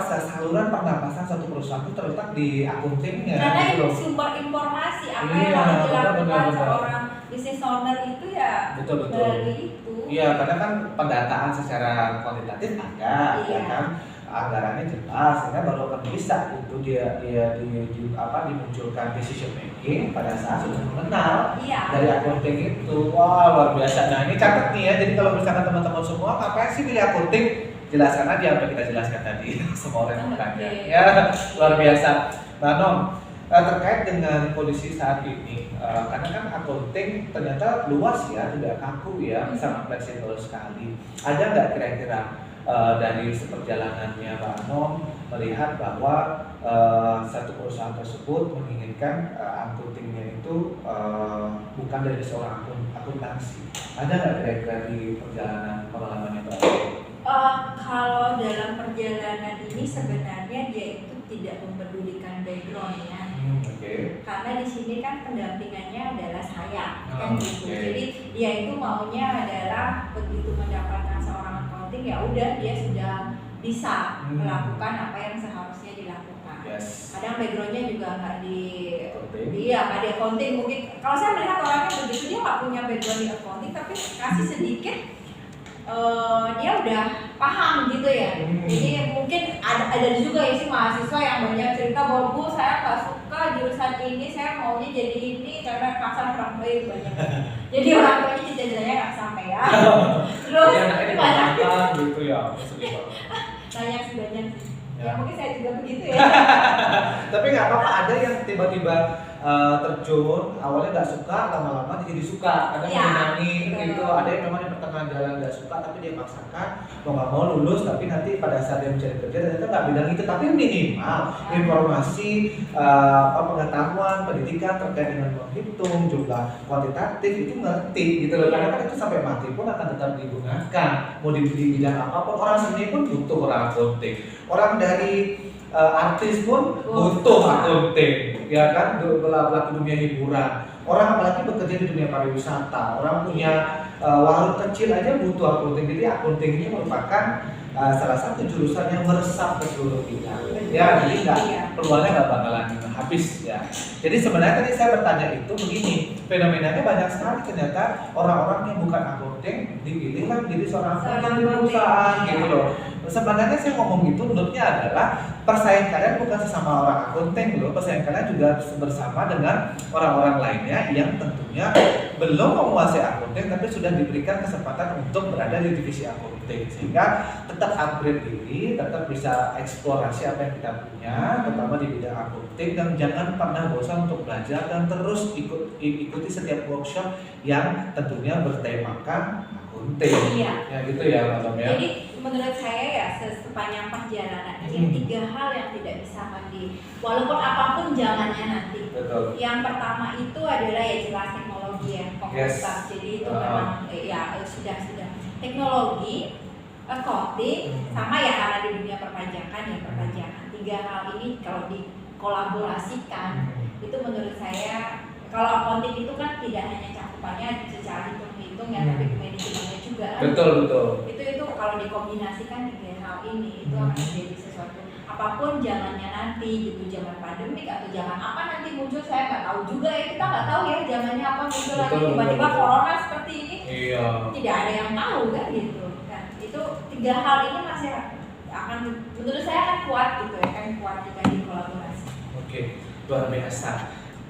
Saluran pernapasan suatu perusahaan itu terletak di accountingnya. Karena gitu. Sumber informasi apa yang harus dilakukan seorang business owner itu ya betul. Dari itu. Iya, karena kan pendataan secara kuantitatif ada, ya kan anggarannya jelas, sehingga baru akan bisa itu dia dimunculkan decision making pada saat sudah mengenal dari accounting itu. Wah luar biasa. Nah ini catat nih ya. Jadi kalau misalkan teman-teman semua ngapain sih pilih accounting? Jelaskan aja apa yang kita jelaskan tadi. Semua orang yang bertanya. Ya luar biasa. Nah Nom, terkait dengan kondisi saat ini, karena kan accounting ternyata luas ya, tidak kaku ya, sangat fleksibel sekali. Ada nggak kira-kira dari seperjalanannya Pak Nom melihat bahwa satu perusahaan tersebut menginginkan accountingnya itu bukan dari seorang akuntansi? Ada nggak kira-kira di perjalanan pengalamannya Pak Nom? Kalau dalam perjalanan ini sebenarnya dia itu tidak mempedulikan backgroundnya. Karena di sini kan pendampingannya adalah saya, kan gitu. Jadi dia itu maunya adalah begitu mendapatkan seorang accounting ya udah dia sudah bisa melakukan apa yang seharusnya dilakukan. Kadang backgroundnya juga nggak di accounting mungkin. Kalau saya melihat orangnya begitu dia nggak punya background di accounting tapi kasih sedikit dia udah paham gitu ya. Jadi mungkin ada juga ya sih mahasiswa yang banyak cerita bahwa Bu saya nggak suka suka jurusan ini, saya maunya jadi ini karena paksaan orang tua itu banyak. Jadi orang tuanya cita-citanya nggak sampai ya. Terus Ya, anaknya banyak dimakan gitu ya, sedih banget. banyak sih banyak sih. Ya. Ya mungkin saya juga begitu ya. Tapi nggak apa-apa, ada yang tiba-tiba terjun, awalnya nggak suka, lama-lama jadi suka, kadang Ya, menyenangi betul. gitu. Ada yang memang di pertengahan jalan nggak suka, tapi dia paksakan, mau nggak mau lulus, tapi nanti pada saat dia mencari kerja ternyata nggak bidang itu, tapi minimal informasi, pengetahuan, pendidikan terkait dengan menghitung, jumlah kuantitatif itu ngerti gitu loh. Karena kan itu sampai mati pun akan tetap digunakan, mau di bidang apapun. Orang seni pun butuh orang akunting, orang dari artis pun butuh akunting, ya kan, pelaku dunia hiburan. Orang apalagi bekerja di dunia pariwisata, orang punya warung kecil aja butuh akunting. Jadi akunting ini merupakan salah satu jurusan yang meresap ke seluruh bidang. Ya, jadi peluangnya nggak bakalan habis ya. Jadi sebenarnya tadi saya bertanya itu begini, fenomenanya banyak sekali ternyata orang-orang yang bukan akunting dipilih lah jadi seorang akunting di perusahaan gitu loh. Sebenarnya saya ngomong gitu menurutnya adalah persaing kalian bukan sesama orang akunting loh, persaing kalian juga bersama dengan orang-orang lainnya yang tentunya belum menguasai akunting tapi sudah diberikan kesempatan untuk berada di divisi akunting, sehingga tetap upgrade diri, tetap bisa eksplorasi apa yang kita punya, terutama di bidang akunting, dan jangan pernah bosan untuk belajar dan terus ikuti setiap workshop yang tentunya bertemakan akunting. Iya. Ya gitu ya, Mbak Tom ya. Jadi menurut saya ya sepanjang perjalanan ini 3 hal yang tidak bisa walaupun apapun jalannya nanti. Betul. Yang pertama itu adalah ya jelas teknologi ya, komputer. Yes. Jadi itu memang sudah teknologi, accounting, sama ya karena di dunia perpajakan ya perpajakan. 3 hal ini kalau dikolaborasikan itu menurut saya, kalau accounting itu kan tidak hanya cakupannya secara hitung-hitung ya, tapi manajemennya juga kan. Betul. Itu kalau dikombinasikan 3 hal ini itu akan menjadi sesuatu. Apapun zamannya nanti gitu, zaman pandemik atau zaman apa nanti muncul, saya nggak tahu juga ya, kita nggak tahu ya zamannya apa muncul lagi, tiba-tiba corona seperti ini. Iya. Tidak ada yang tahu kan gitu kan. Itu 3 hal ini masih akan, menurut saya akan kuat gitu ya, akan kuat jika dikolaborasi. Oke, luar biasa.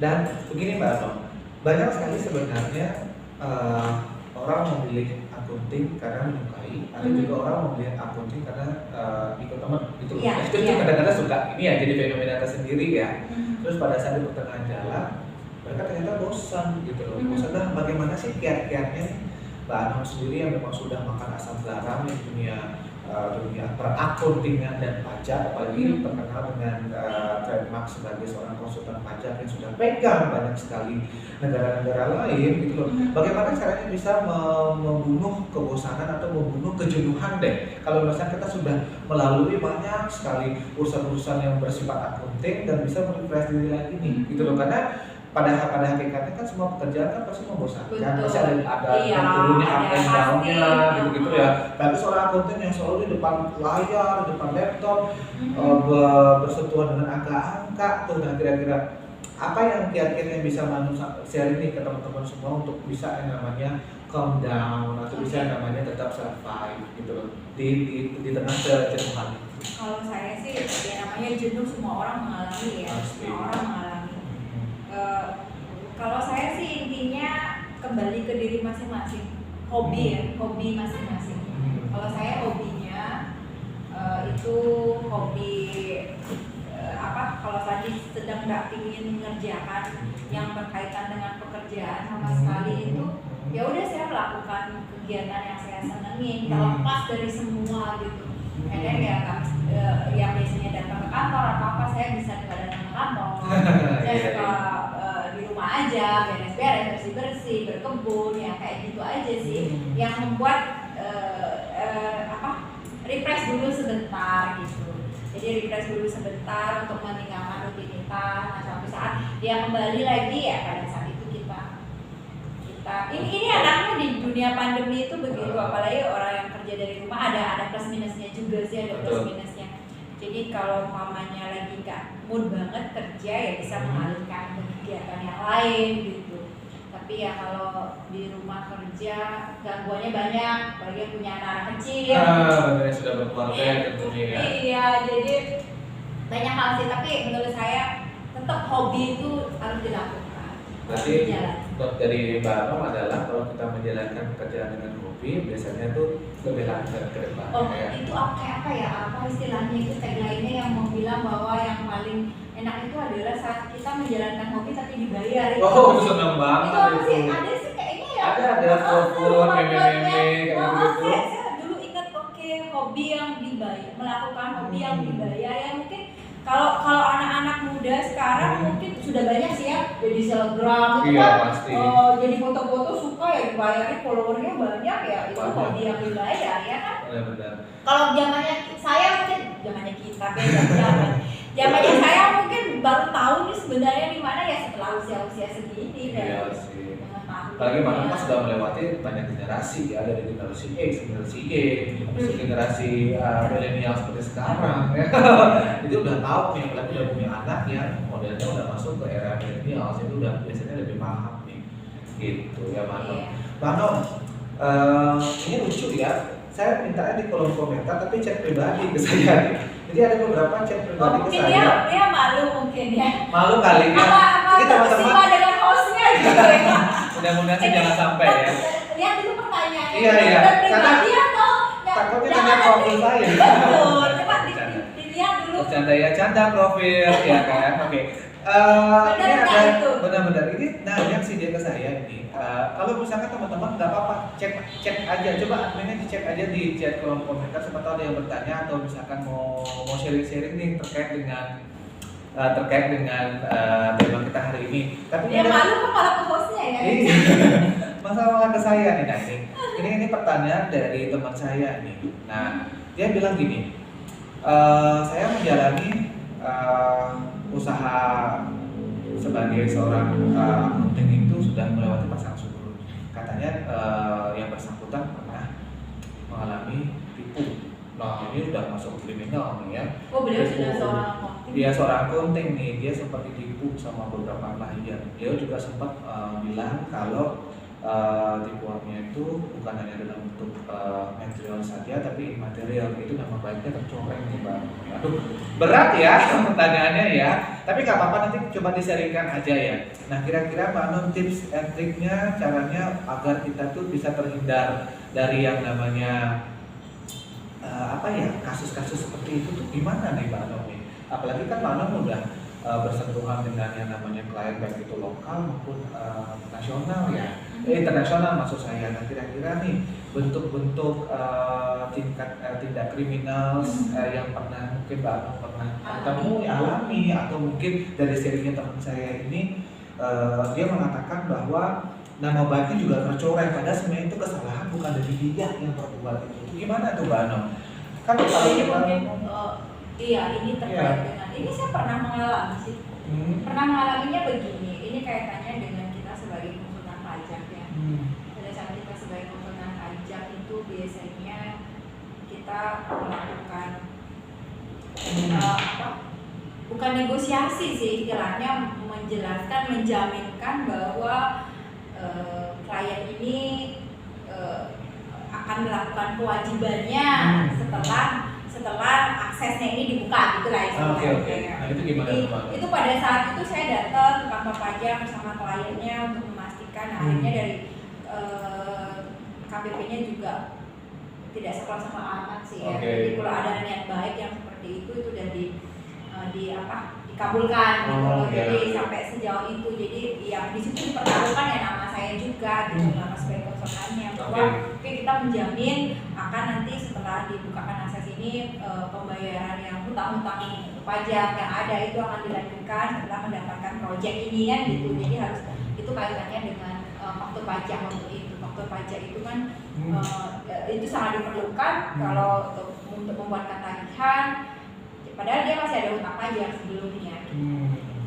Dan begini Mbak Tom, banyak sekali sebenarnya orang memilih akunting karena menyukai, ada juga orang memilih akunting karena ikut teman gitu. Itu kadang-kadang suka ini ya, jadi fenomena tersendiri ya. Terus pada saat di pertengahan jalan mereka ternyata bosan gitu loh. Bosan dah, bagaimana sih kiat-kiatnya Mbak Anam sendiri yang memang sudah makan asam garam di dunia perakuntingan dan pajak, apalagi terkenal dengan trademark sebagai seorang konsultan pajak yang sudah pegang banyak sekali negara-negara lain gitu loh. Bagaimana caranya bisa membunuh kebosanan atau membunuh kejenuhan deh kalau misalnya kita sudah melalui banyak sekali urusan-urusan yang bersifat akunting dan bisa merefresh diri lagi nih gitu loh. Karena pada hakikatnya kan semua pekerjaan kan pasti membosankan, pasti ada turunnya, up and down-nya gitu-gitu ya. Tapi seorang akuntan yang selalu di depan layar, di depan laptop, bersentuhan dengan angka-angka tuh, nah kira-kira apa yang kira-kira bisa Manu share ini ke teman-teman semua untuk bisa yang namanya calm down atau bisa yang namanya tetap survive gitu loh di tengah kejenuhan. Kalau saya sih ya namanya jenuh semua orang mengalami ya, semua orang mengalami. Kalau saya sih intinya kembali ke diri masing-masing, hobi ya, hobi masing-masing. Kalau saya hobinya itu hobi kalau tadi sedang nggak ingin mengerjakan yang berkaitan dengan pekerjaan sama sekali itu, ya udah saya melakukan kegiatan yang saya senengin, terlepas dari semua gitu. Kadang ya yang biasanya datang ke kantor atau apa, saya bisa nggak datang ke kantor, saya suka di rumah aja, beres-beres, bersih-bersih, berkebun, ya kayak gitu aja sih, yang membuat refresh dulu sebentar gitu. Jadi refresh dulu sebentar untuk meninggalkan rutinitas. Nah, suatu saat dia kembali lagi ya pada saat itu kita ini anaknya di dunia pandemi itu begitu, apalagi orang yang kerja dari rumah ada plus minusnya juga sih, ada plus minusnya. Jadi kalau mamanya lagi nggak mood banget kerja ya bisa mengalihkan ke kegiatan yang lain gitu. Tapi ya kalau di rumah kerja gangguannya banyak, apalagi yang punya anak kecil. Benar, sudah berkeluarga tentunya ya. Iya, jadi banyak hal sih. Tapi menurut saya tetap tetap hobi itu harus dilakukan. Berarti dari Mbak Anom adalah kalau kita menjalankan pekerjaan dengan hobi biasanya tuh lebih lancar ke depan. Oh, itu kayak apa ya? Apa istilahnya itu tagline-nya yang mau bilang bahwa yang paling enak itu adalah saat kita menjalankan hobi tapi dibayar. Oh, itu seneng banget itu. Apa sih? itu. Ada sih kayaknya ya. Ada telepon, meme-meme kayak gitu. Saya dulu ingat hobi yang dibayar, melakukan hobi yang dibayar ya mungkin kalau anak-anak muda sekarang mungkin sudah banyak sih ya jadi selebgram gitu kan. Pasti. Jadi foto-foto suka ya dibayarin, followernya banyak ya, itu hobi yang dibayar ya kan. Benar. Kalau zamannya saya mungkin zamannya kita beda zamannya saya mungkin baru tahu nih sebenarnya di mana ya setelah usia segini. Iya sih. Apalagi Mbak Anom sudah melewati banyak generasi ya, dari generasi X, generasi Y, terus generasi milenial seperti sekarang ya. Jadi udah tahu nih, apalagi udah punya anak yang modelnya udah masuk ke era milenial, itu udah biasanya lebih paham nih, gitu ya Mbak Anom. Mbak Anom, ini lucu ya, saya mintanya di kolom komentar tapi chat pribadi ke saya nih. Jadi ada beberapa chat pribadi ke saya. Mungkin dia malu mungkin ya. Malu kali ya. Kita teman-teman dengan hostnya gitu ya. Mudah-mudahan sih jangan sampai ya. Lihat dulu pertanyaannya. Iya. Karena dia tuh takutnya tanya profil saya. Betul. Coba dilihat dulu. Canda ya, canda profil ya kan. Oke. Ini ada benar-benar ini nanya sih dia ke saya ini. Kalau misalkan teman-teman nggak apa-apa cek aja, coba adminnya dicek aja di chat kolom komentar, siapa tahu ada yang bertanya atau misalkan mau sharing-sharing nih terkait dengan tema kita hari ini. Tapi dia malu kok malah ke hostnya ya. Masalah ke saya nih, nah ini pertanyaan dari teman saya nih. Nah dia bilang gini, saya menjalani usaha sebagai seorang accounting itu sudah melewati masa subur. Katanya yang bersangkutan pernah mengalami tipu. Nah ini udah masuk kriminal nih ya. Oh beliau sudah seorang accounting. Dia seorang accounting nih, dia sempat ditipu sama beberapa klien. Dia juga sempat bilang kalau tipuannya itu bukan hanya dalam bentuk material saja tapi immaterial, itu nama baiknya tercoreng nih Mbak. Aduh berat ya pertanyaannya ya, tapi nggak apa-apa, nanti coba disaringkan aja ya. Nah kira-kira Mbak Anom tips and triknya caranya agar kita tuh bisa terhindar dari yang namanya kasus-kasus seperti itu tuh gimana nih Mbak Anom nih? Apalagi kan Mbak Anom udah bersentuhan dengan yang namanya klien baik itu lokal maupun nasional ya, internasional maksud saya. Nah kira-kira nih bentuk-bentuk tindak kriminal yang pernah mungkin Mbak Anom pernah ketemu, alami, atau mungkin dari sharingnya teman saya ini dia mengatakan bahwa nama baiknya juga tercoreng, padahal sebenarnya itu kesalahan bukan dari dia yang berbuat itu. Gimana tuh Mbak Anom? Kan kalau kita ini terkait dengan ini saya pernah mengalami sih. Pernah mengalaminya begini. Ini kaitannya dengan kita sebagai konsultan pajak ya. Pada saat kita sebagai konsultan pajak itu biasanya kita melakukan bukan negosiasi sih istilahnya, menjelaskan, menjaminkan bahwa klien ini akan melakukan kewajibannya setelah aksesnya ini dibuka gitu lah istilahnya. Nah itu gimana Pak? Itu pada saat itu saya datang ke kantor pajak bersama kliennya untuk memastikan akhirnya dari KPP-nya juga tidak sekolah-sekolah amat sih ya. Jadi kalau ada niat baik yang seperti itu udah dikabulkan gitu loh. Jadi sampai sejauh itu, jadi yang di situ dipertaruhkan ya nama saya juga gitu, nama sebagai konsultannya, bahwa kita menjamin akan nanti setelah dibukakan akses ini pembayaran yang hutang-hutang pajak yang ada itu akan dilanjutkan setelah mendapatkan proyek ini kan gitu. Jadi harus itu kaitannya dengan faktur pajak untuk itu. Faktur pajak itu kan itu sangat diperlukan kalau untuk membuatkan tagihan. Padahal dia masih ada hutang pajak sebelumnya.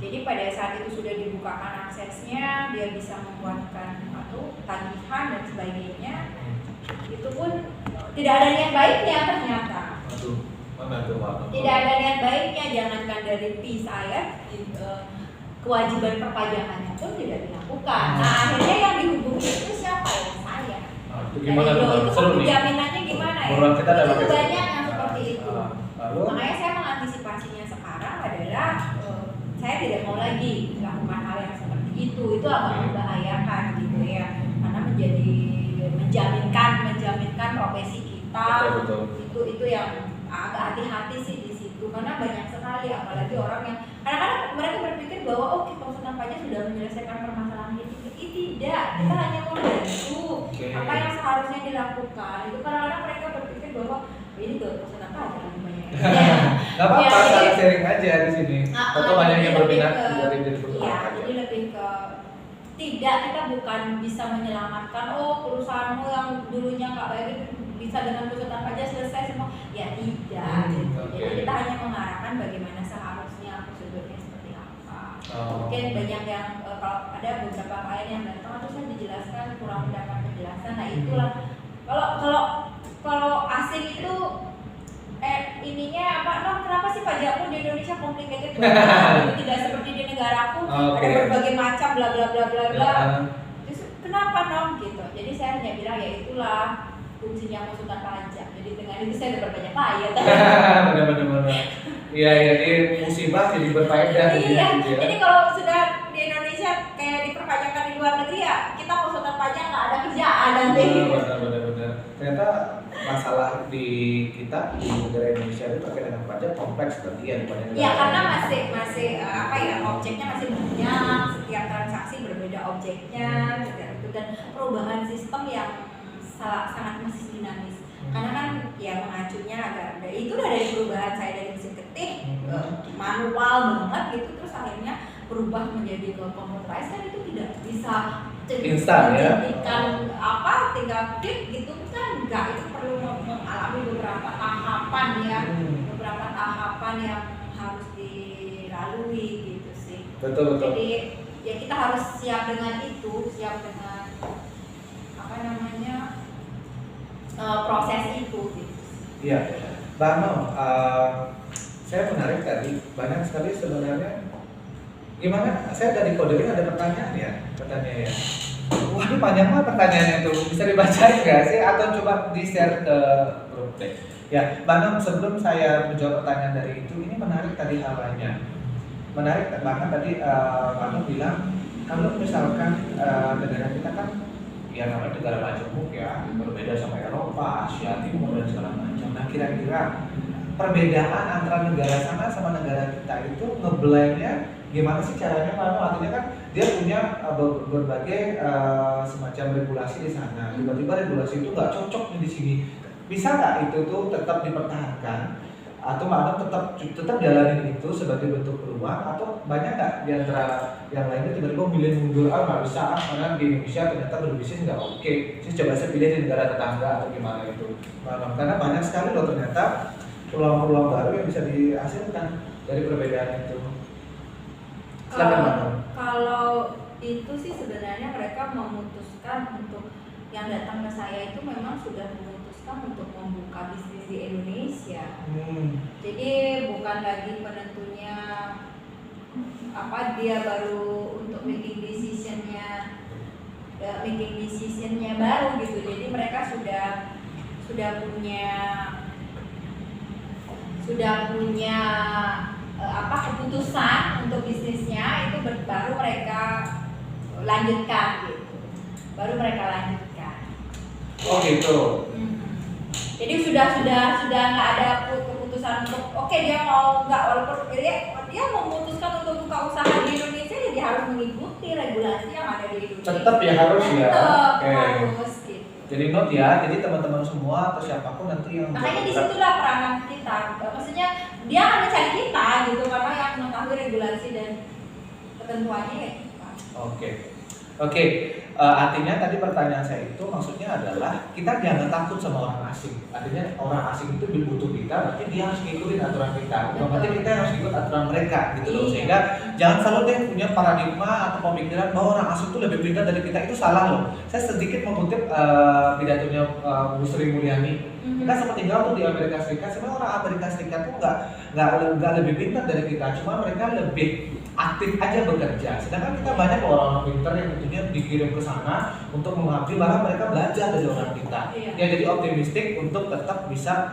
Jadi pada saat itu sudah dibukakan aksesnya, dia bisa membuatkan tagihan dan sebagainya. Itu pun tidak ada niat baiknya ternyata. Tidak ada niat baiknya, jangankan dari fee saya, kewajiban perpajakannya pun tidak dilakukan. Nah akhirnya yang dihubungi itu siapa ya? Saya. Gimana itu kan jaminannya gimana ya? Itu banyak yang seperti itu. Makanya saya mengantisipasinya sekarang adalah saya tidak mau lagi melakukan hal yang seperti itu agak membahayakan gitu ya, karena menjaminkan profesi kita. Betul. Itu yang agak hati-hati sih di situ, karena banyak sekali apalagi orang yang kadang-kadang mereka berpikir bahwa konsultan pajak sudah menyelesaikan permasalahan ini. Tidak, kita hanya membantu apa yang seharusnya dilakukan. Itu kadang-kadang mereka berpikir bahwa ini konsultan pajak lebih banyak. Gak apa-apa, saling sharing aja di sini. Atau banyak yang berminat dari konsultan pajak. Jadi lebih ke tidak, kita bukan bisa menyelamatkan perusahaanmu yang dulunya nggak baik itu bisa dengan konsultan pajak selesai semua. Ya tidak. Jadi kita hanya mengarahkan bagaimana seharusnya prosedurnya seperti apa. Mungkin banyak yang kalau ada beberapa klien yang datang terus saya dijelaskan kurang mendapat penjelasan. Nah itulah kalau asing itu ininya kenapa sih pajakku di Indonesia complicated banget, tidak seperti di negaraku, ada berbagai macam bla bla bla bla bla. Terus kenapa gitu. Jadi saya hanya bilang ya itulah fungsinya konsultan pajak. Jadi dengan itu saya dapat banyak klien. Benar. Iya, jadi musibah jadi berfaedah. Iya. Jadi kalau sudah di Indonesia kayak di perpajakan di luar negeri ya, kita konsultan pajak nggak ada kerjaan nanti. Benar. Ternyata masalah di kita di negara Indonesia itu terkait dengan pajak kompleks berarti ya dibanding negara. Iya, karena masih objeknya masih banyak, setiap transaksi berbeda objeknya, dan perubahan sistem yang sangat masih dinamis. Karena kan ya mengacunya agak itu udah dari perubahan saya dari mesin ketik manual banget gitu, terus akhirnya berubah menjadi ke computerized, kan itu tidak bisa instan ya. Tinggal klik gitu kan enggak, itu perlu mengalami beberapa tahapan yang harus dilalui gitu sih. Betul. Jadi ya kita harus siap dengan proses itu gitu. Iya, Bang Nom, saya menarik tadi banyak sekali sebenarnya. Gimana? Saya dari kodering ada pertanyaan ya. Wah, ini panjang banget pertanyaannya itu. Bisa dibacain nggak sih? Atau coba di-share ke grup deh. Ya, Bang Nom, sebelum saya menjawab pertanyaan dari itu, ini menarik tadi hal-halnya. Menarik banget tadi Bang Nom bilang kalau misalkan negara kita kan ya namanya negara majemuk ya, berbeda sama Eropa, Asia Timur dan segala macam. Nah, kira-kira perbedaan antara negara sana sama negara kita itu ngeblendnya gimana sih caranya? Artinya kan dia punya berbagai semacam regulasi di sana. Tiba-tiba regulasi itu nggak cocok di sini. Bisa nggak itu tuh tetap dipertahankan? Atau Mbak tetap jalanin itu sebagai bentuk peluang, atau banyak nggak di antara yang lainnya tiba-tiba milih mundur, nggak bisa karena di Indonesia ternyata berbisnis nggak oke, saya pilih di negara tetangga atau gimana itu. Karena banyak sekali loh ternyata peluang-peluang baru yang bisa dihasilkan dari perbedaan itu. Kalau itu sih sebenarnya mereka memutuskan untuk yang datang ke saya itu memang sudah memutuskan untuk membuka bisnis di Indonesia. Jadi bukan lagi penentunya dia baru untuk making decisionnya baru gitu. Jadi mereka sudah punya keputusan untuk bisnisnya, itu baru mereka lanjutkan gitu. Oh gitu. Jadi sudah nggak ada keputusan untuk dia mau nggak, walaupun dia memutuskan untuk buka usaha di Indonesia, jadi harus mengikuti regulasi yang ada di Indonesia. Tetap ya harus ya. Harus gitu. Jadi note ya, jadi teman-teman semua atau siapapun nanti yang makanya disitulah peranan kita. Maksudnya dia akan mencari kita gitu, karena yang mengetahui regulasi dan ketentuannya ya kita. Oke. Artinya tadi pertanyaan saya itu maksudnya adalah kita jangan takut sama orang asing. Artinya orang asing itu butuh kita, berarti dia harus ngikutin aturan kita. Berarti kita harus ikut aturan mereka gitu loh. Sehingga jangan selalu deh punya paradigma atau pemikiran bahwa orang asing itu lebih pintar dari kita, itu salah loh. Saya sedikit mengutip pidatonya Bu Sri Mulyani. Kita sempat tinggal tuh di Amerika Serikat. Sebenarnya orang Amerika Serikat tuh nggak lebih pintar dari kita, cuma mereka lebih aktif aja bekerja. Sedangkan kita banyak orang pintar yang tentunya dikirim ke sana untuk mengabdi, malah mereka belajar dari orang kita. Ya jadi optimistik untuk tetap bisa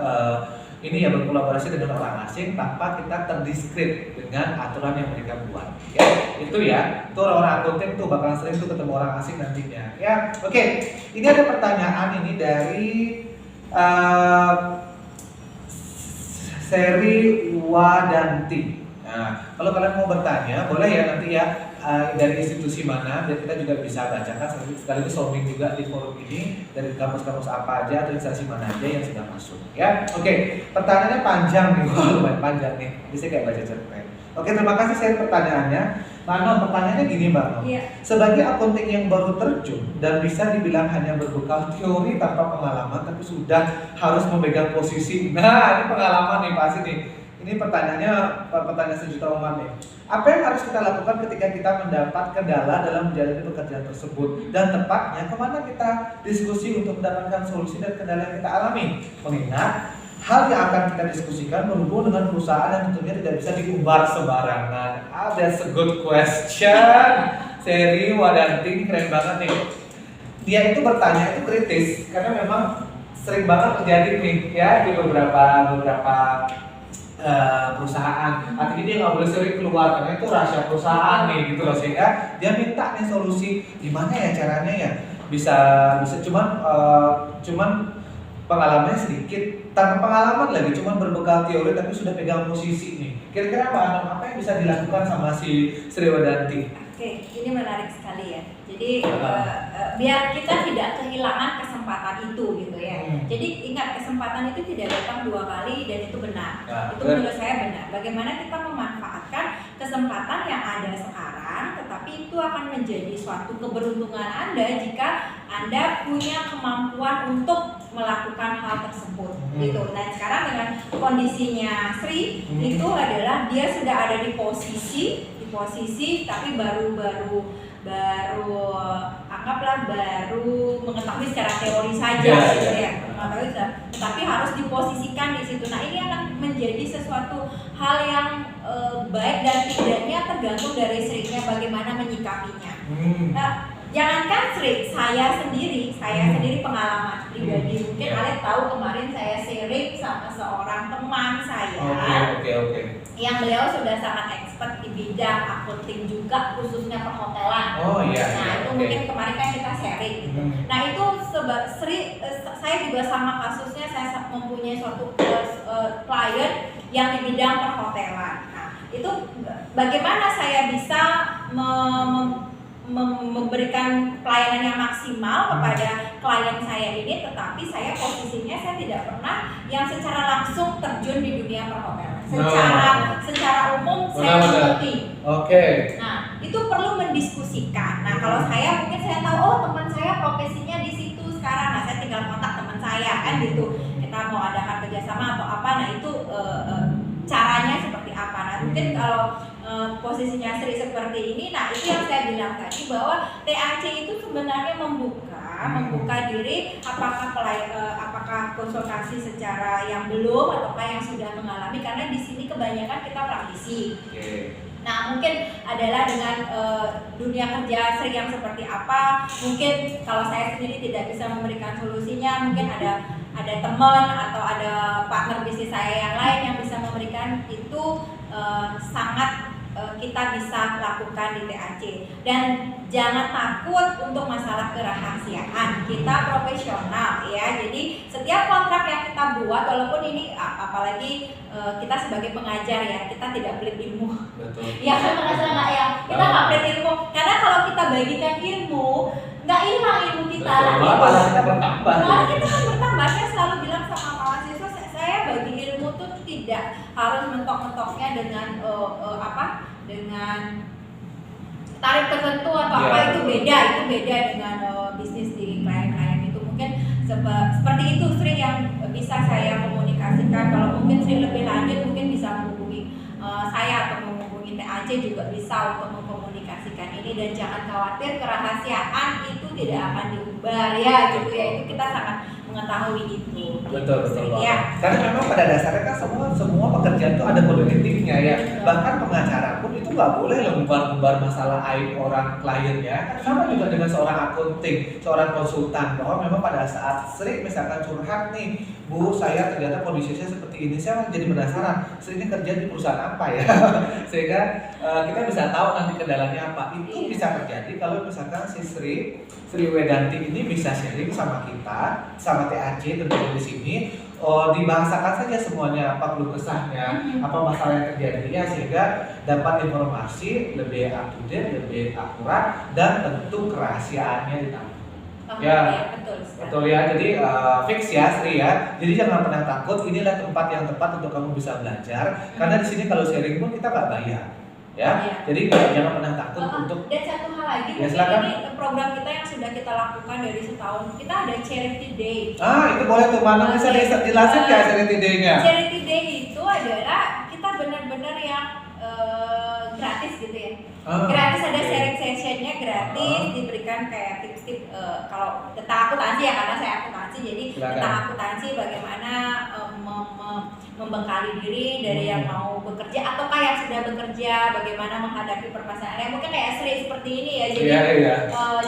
ini ya berkolaborasi dengan orang asing tanpa kita terdiskrit dengan aturan yang mereka buat. Ya, itu ya. Itu orang akunting tuh bakal sering tuh ketemu orang asing nantinya. Ya, oke. Ini ada pertanyaan ini dari Seri Wadanti. Nah, kalau kalian mau bertanya, boleh ya nanti ya dari institusi mana, biar kita juga bisa bacakan sekaligus showing juga di forum ini dari kampus-kampus apa aja atau instansi mana aja yang sudah masuk. Ya, oke. Pertanyaannya panjang nih, lumayan panjang nih. Bisa kayak baca cerpen. Oke, terima kasih saya pertanyaannya. Mbak Nom, pertanyaannya gini Mbak Nom. Iya. Sebagai akunting yang baru terjun dan bisa dibilang hanya berbekal teori tanpa pengalaman, tapi sudah harus memegang posisi. Nah, ini pengalaman nih pasti nih. Ini pertanyaannya pertanyaan sejuta umat nih. Apa yang harus kita lakukan ketika kita mendapat kendala dalam menjalani pekerjaan tersebut? Dan tepatnya kemana kita diskusi untuk mendapatkan solusi dan kendala yang kita alami? Mengingat hal yang akan kita diskusikan berhubung dengan perusahaan yang tentunya tidak bisa diumbar sembarangan. That's a good question. Seri Wadanti, keren banget nih. Dia itu bertanya itu kritis karena memang sering banget terjadi nih ya di beberapa perusahaan. Artinya dia nggak boleh sering keluar karena itu rahasia perusahaan nih gitu loh, sehingga dia minta nih solusi gimana ya caranya ya bisa cuman pengalamannya sedikit, tanpa pengalaman lagi, cuman berbekal teori tapi sudah pegang posisi nih. Kira-kira apa yang bisa dilakukan sama si Sri Wadanti? Oke, ini menarik sekali ya. Jadi biar kita tidak kehilangan kesempatan itu gitu ya. Jadi ingat, kesempatan itu tidak datang 2 kali dan itu benar. Itu menurut saya benar. Bagaimana kita memanfaatkan kesempatan yang ada sekarang, tetapi itu akan menjadi suatu keberuntungan Anda jika Anda punya kemampuan untuk melakukan hal tersebut gitu. Dan sekarang dengan kondisinya Sri itu adalah dia sudah ada di posisi tapi baru anggaplah baru mengetahui secara teori saja gitu ya. Mengetahui, tapi harus diposisikan di situ. Nah, ini akan menjadi sesuatu hal yang baik dan tidaknya tergantung dari Sri-nya bagaimana menyikapinya. Nah, jangankan Sri, saya sendiri pengalaman pribadi. Mungkin Alek tahu kemarin saya sharing sama seorang teman saya. Oke. Yang beliau sudah sangat expert di bidang akunting juga, khususnya perhotelan. Oh iya. Nah, itu mungkin kemarin kan kita sharing gitu. Nah, itu Sri, saya juga sama kasusnya, saya mempunyai suatu klien yang di bidang perhotelan. Nah, itu bagaimana saya bisa memberikan pelayanan yang maksimal kepada klien saya ini, tetapi saya posisinya saya tidak pernah yang secara langsung terjun di dunia perhotelan. Secara umum saya mengerti. Oke. Nah, itu perlu mendiskusikan. Nah, kalau saya mungkin saya tahu, oh teman saya profesinya di situ sekarang. Nah, saya tinggal kontak teman saya kan gitu. Kita mau adakan kerjasama atau apa. Nah, itu caranya seperti apa. Nah, mungkin kalau posisinya Sri seperti ini, nah itu yang saya bilang tadi bahwa TAC itu sebenarnya membuka diri apakah konsultasi secara yang belum ataukah yang sudah mengalami, karena di sini kebanyakan kita praktisi. Nah, mungkin adalah dengan dunia kerja Sri yang seperti apa. Mungkin kalau saya sendiri tidak bisa memberikan solusinya, mungkin ada teman atau ada partner bisnis saya yang lain yang bisa memberikan itu. Sangat kita bisa lakukan di TAC. Dan jangan takut untuk masalah kerahasiaan. Kita profesional ya. Jadi setiap kontrak yang kita buat, walaupun ini apalagi kita sebagai pengajar ya, kita tidak pelit ilmu. Betul. Ya kan, merasa nggak ya? Kita nggak pelit ilmu. Karena kalau kita bagikan ilmu, nggak hilang ilmu kita. Malah kita bertambah. Malah kita kan bertambah. Saya selalu bilang sama mahasiswa, saya bagi ilmu tuh tidak harus mentok-mentoknya dengan dengan tarif tertentu atau apa, itu beda dengan bisnis di klien-klien itu. Mungkin seperti itu Sri yang bisa saya komunikasikan. Kalau mungkin Sri lebih lanjut mungkin bisa menghubungi saya atau menghubungi TAC juga bisa untuk mengkomunikasikan ini. Dan jangan khawatir, kerahasiaan itu tidak akan diumbar ya gitu ya. Itu kita sangat mengetahui itu. Betul. Ya. Karena memang pada dasarnya kan semua pekerjaan itu ada kode etiknya ya. Bahkan pengacara pun itu nggak boleh loh ngebar-ngebar masalah aib orang kliennya. Sama juga dengan seorang akunting, seorang konsultan, bahwa memang pada saat sering misalkan curhat nih, Bu, saya ternyata kondisinya seperti ini, saya jadi penasaran, seringnya kerja di perusahaan apa ya? Sehingga kita bisa tahu nanti kendalanya apa. Itu bisa terjadi kalau misalkan si Sri Wedanti ini bisa sharing sama kita, sama TAC tentunya di sini. Dibahasakan saja semuanya, apa keluh kesahnya, apa masalah yang terjadi ya, sehingga dapat informasi lebih up to date, lebih akurat, dan tentu kerahasiaannya ditahan. Ya, betul ya. Jadi fix ya Sri ya. Jadi jangan pernah takut. Inilah tempat yang tepat untuk kamu bisa belajar. Karena di sini kalau sharing pun kita nggak bayar. Ya, jadi jangan pernah takut untuk. Dan satu hal lagi, ya, silakan. ini program kita yang sudah kita lakukan dari setahun, kita ada Charity Day. Itu boleh tuh, mana bisa dijelasin nggak Charity Day-nya? Charity Day itu adalah kita benar-benar yang gratis gitu ya. Gratis, ada sharing sessionnya gratis, diberikan kayak tips-tips kalau tentang akuntansi ya, karena saya akuntansi, jadi tentang akuntansi bagaimana membekali diri dari yang mau bekerja ataukah yang sudah bekerja, bagaimana menghadapi permasalahan mungkin kayak Sri seperti ini ya, jadi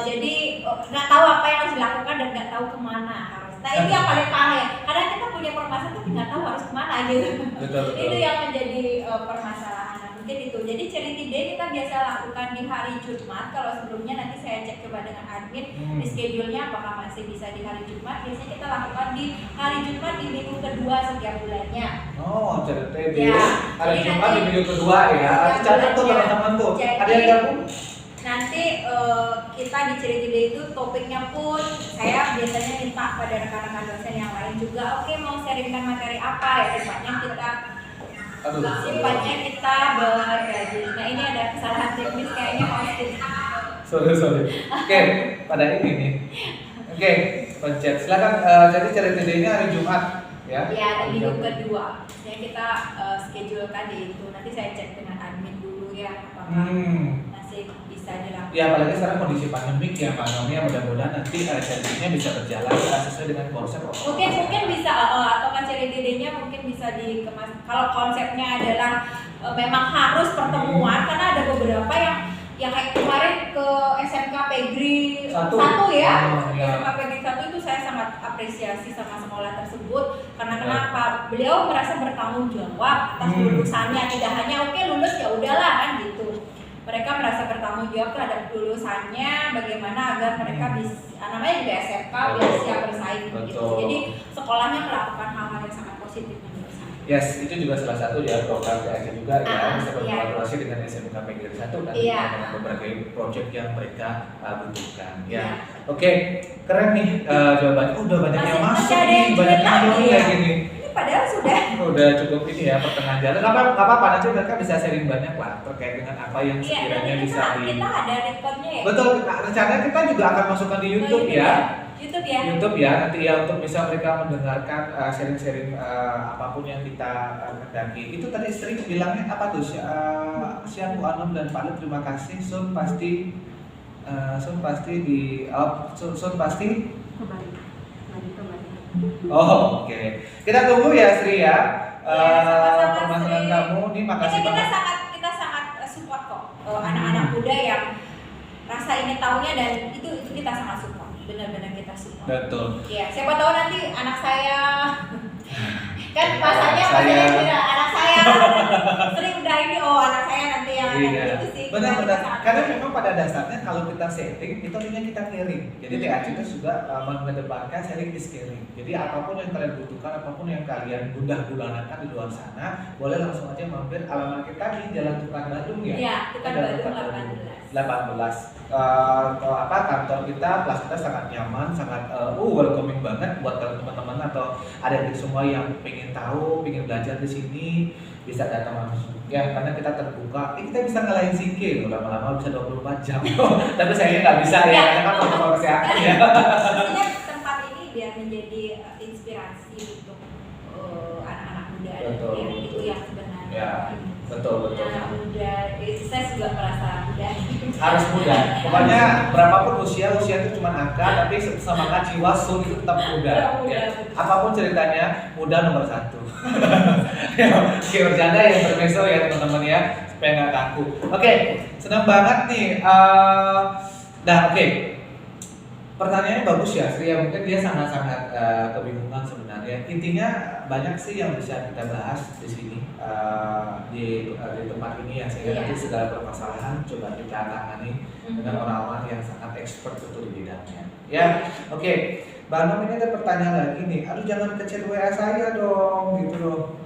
jadi nggak tahu apa yang harus dilakukan dan nggak tahu kemana harus. Nah ini yang paling parah ya, karena kita punya permasalahan tapi nggak tahu harus kemana gitu. Betul. Itu yang menjadi permasalahan. Mungkin itu. Jadi Charity Day kita biasa lakukan di hari Jumat. Kalau sebelumnya nanti saya cek coba dengan admin di schedule-nya apakah masih bisa di hari Jumat. Biasanya kita lakukan di hari Jumat di minggu kedua setiap bulannya. Charity Day hari Jumat di minggu kedua ya. Catat tuh teman-teman tuh. Ada yang gabung? Nanti kita di Charity Day itu topiknya pun saya biasanya minta pada rekan-rekan dosen yang lain juga, oke, mau sharingkan materi apa ya, sifatnya kita berbagi. Nah ini ada kesalahan teknis kayaknya hosting. Sorry. Oke, pada ini nih. Oke, pencet. Silakan. Jadi Charity Day-nya hari Jumat ya. Iya, di minggu kedua. Jadi kita schedulekan di itu. Nanti saya cek dengan admin dulu ya apakah masih bisa dilakukan. Ya, apalagi sekarang kondisi pandemik ya Pak Nomi, ya mudah-mudahan nanti Charity-nya bisa berjalan sesuai dengan konsep. Mungkin bisa atau kan Charity Day-nya mungkin bisa dikemas. Kalau konsepnya adalah memang harus pertemuan, karena ada beberapa yang kayak kemarin ke SMK Pegri 1 ya. SMK Pegri 1 itu saya sangat apresiasi sama sekolah tersebut karena kenapa? Beliau merasa bertanggung jawab atas lulusannya, tidak hanya oke lulus ya udahlah kan gitu. Mereka merasa bertanggung jawab terhadap lulusannya, bagaimana agar mereka bisa, namanya juga SMK, biar siap bersaing gitu. Jadi sekolahnya melakukan hal-hal yang sangat positif menurut saya. Yes, itu juga salah satu ya program TAC juga ya, bisa berkolaborasi dengan SMK Pegri 1 dan dengan berbagai proyek yang mereka butuhkan. Ya, oke, keren nih jawabannya. Udah banyak yang masuk nih, banyak yang join lagi nih. Padahal sudah cukup ini ya pertengahan jalan. Nggak apa-apa, nanti mereka bisa sharing banyak lah terkait dengan apa yang sekiranya bisa kita ada recordnya ya. Betul, rencananya kita juga akan masukkan di YouTube ya. YouTube ya nanti ya, untuk bisa mereka mendengarkan sharing-sharing apapun yang kita kendaki. Itu tadi Sri bilangnya apa tuh? Siang Bu Anum dan Pak Lut, terima kasih. Sun pasti kembali. Oke. Kita tunggu ya Sri ya. Permasalahan kamu nih, makasih banget. Kita sangat support kok anak-anak muda yang rasa ingin tahunya, dan itu kita sangat support. Benar-benar kita support. Betul. Iya, siapa tahu nanti anak saya kan masanya tidak anak saya sering udah ini anak saya nanti yang itu sih. Benar. Karena memang pada dasarnya kalau kita setting itu artinya kita caring. Jadi TAC itu juga mengedepankan sharing is caring. Jadi apapun yang kalian butuhkan, apapun yang kalian gundah-gulanakan di luar sana, boleh langsung aja mampir. Alamat kita di Jalan Tukang Badung ya. Iya, Tukang Badung 18. Kantor kita, kelas kita sangat nyaman, sangat welcoming banget buat teman-teman atau adik-adik semua yang pengen tahu, pengen belajar di sini, bisa datang langsung ya, karena kita terbuka. Kita bisa ngalahin Singke loh, lama-lama bisa 24 jam. Tapi sayangnya nggak bisa ya, karena kan protokol kesehatan ya. Maksudnya tempat ini biar menjadi inspirasi untuk anak-anak muda. Betul. Ya, itu yang sebenarnya. Ya, betul. Anak muda, saya juga merasa muda. Harus muda. Pokoknya berapapun usia itu cuma angka, tapi semangat jiwa Sun itu tetap muda. Ya. Apapun ceritanya, muda nomor 1. Oke, bercanda yang bermeso ya teman-teman ya. supaya nggak kaku. Oke, senang banget nih. Oke. Pertanyaannya bagus ya, Sri. Ya, mungkin dia sangat-sangat kebingungan sebenarnya. Intinya banyak sih yang bisa kita bahas di sini di tempat ini ya. Sehingga nanti segala permasalahan coba kita tangani dengan orang-orang yang sangat expert betul di bidangnya. Ya, oke. Mbak Nom, ini ada pertanyaan lagi nih. Aduh, jangan kecil WA saya dong, gitu loh.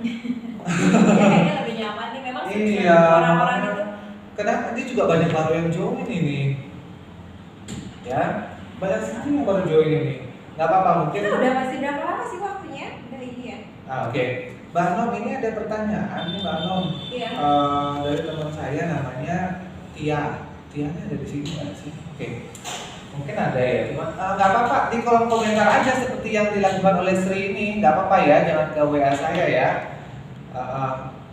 Ya, kayaknya lebih nyaman nih memang sih orang-orang itu. Kenapa dia juga banyak baru yang join ini? Ya. Banyak sekali yang baru join ini. Nggak apa-apa mungkin. Itu udah masih berapa lama sih waktunya? Udah ini ya. Oke. Mbak Nom, ini ada pertanyaan nih Mbak Nom. Iya. Dari teman saya namanya Tia. Tianya ada di sini nggak sih? Oke. Mungkin ada ya. Cuma nggak apa-apa di kolom komentar aja seperti yang dilakukan oleh Sri ini. Nggak apa-apa ya. Jangan ke WA saya ya.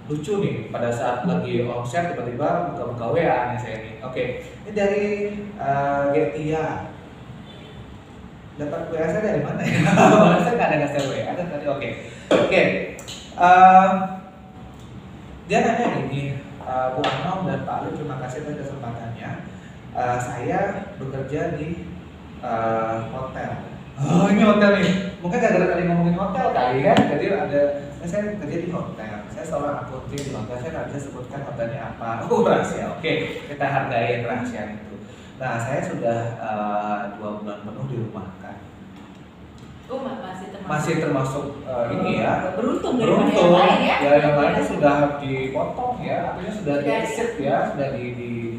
Lucu nih pada saat lagi omset tiba-tiba buka-buka WA nih saya ini. Oke. Ini dari Getia. Dapat WA saya dari mana ya? Saya nggak ada ngasih WA ada tadi. Oke. Dia nanya gini, Bu Anom dan Pak Lu, terima kasih atas kesempatannya. Saya bekerja di hotel. Oh, ini hotel nih. Mungkin gara-gara tadi ngomongin hotel kali ya. Jadi saya bekerja di hotel. Saya seorang akuntan di hotel. Saya nggak bisa sebutkan hotelnya apa. Rahasia. Oke, kita hargai rahasia itu. Nah, saya sudah 2 bulan penuh dirumahkan. Masih termasuk ini ya. Beruntung yang lain ya. Ya, yang lainnya sudah dipotong ya, artinya sudah di-exit ya, sudah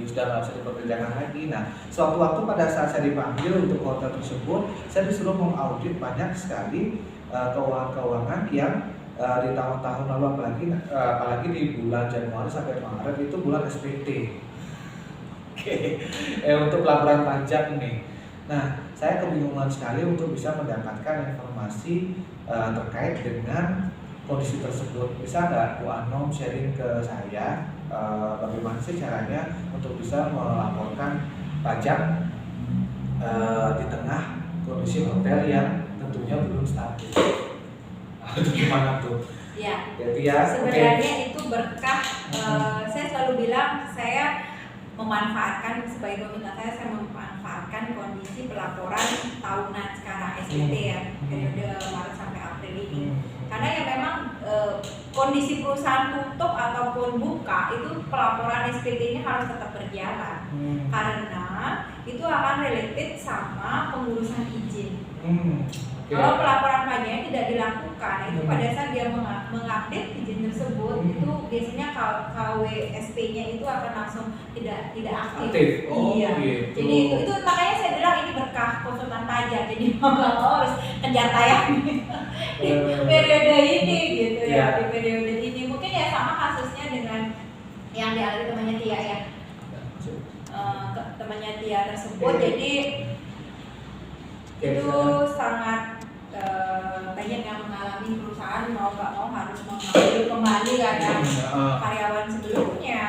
sudah nggak bisa dipekerjakan lagi. Nah, suatu waktu pada saat saya dipanggil untuk hotel tersebut, saya disuruh mengaudit banyak sekali keuangan-keuangan yang di tahun-tahun lalu, apalagi di bulan Januari sampai Maret itu bulan SPT. Untuk laporan pajak nih. Nah, saya kebingungan sekali untuk bisa mendapatkan informasi terkait dengan kondisi tersebut. Bisa nggak Bu Anom sharing ke saya bagaimana sih caranya untuk bisa melaporkan pajak di tengah kondisi hotel yang tentunya belum stabil. Itu gimana tuh? Ya. Ya, sebenarnya itu berkah. Saya selalu bilang saya memanfaatkan sebagai komunitas saya memanfaatkan kondisi pelaporan tahunan sekarang SPT ya, periode Maret sampai April ini. Karena ya memang kondisi perusahaan tutup ataupun buka itu pelaporan SPT-nya harus tetap berjalan. Karena itu akan related sama pengurusan izin. Kalau pelaporan pajaknya tidak dilakukan, itu pada saat dia mengupdate izin tersebut, itu biasanya KWSP-nya itu akan langsung tidak aktif. Iya. Gitu. Jadi itu makanya saya bilang ini berkah konsultan pajak. Jadi mau nggak mau harus kejar tayang di periode ini gitu ya. Di periode ini mungkin ya sama kasusnya dengan yang dialami temannya Tia ya. Temannya Tia tersebut. Jadi itu sangat banyak yang mengalami perusahaan mau nggak mau harus mengambil kembali karena karyawan sebelumnya.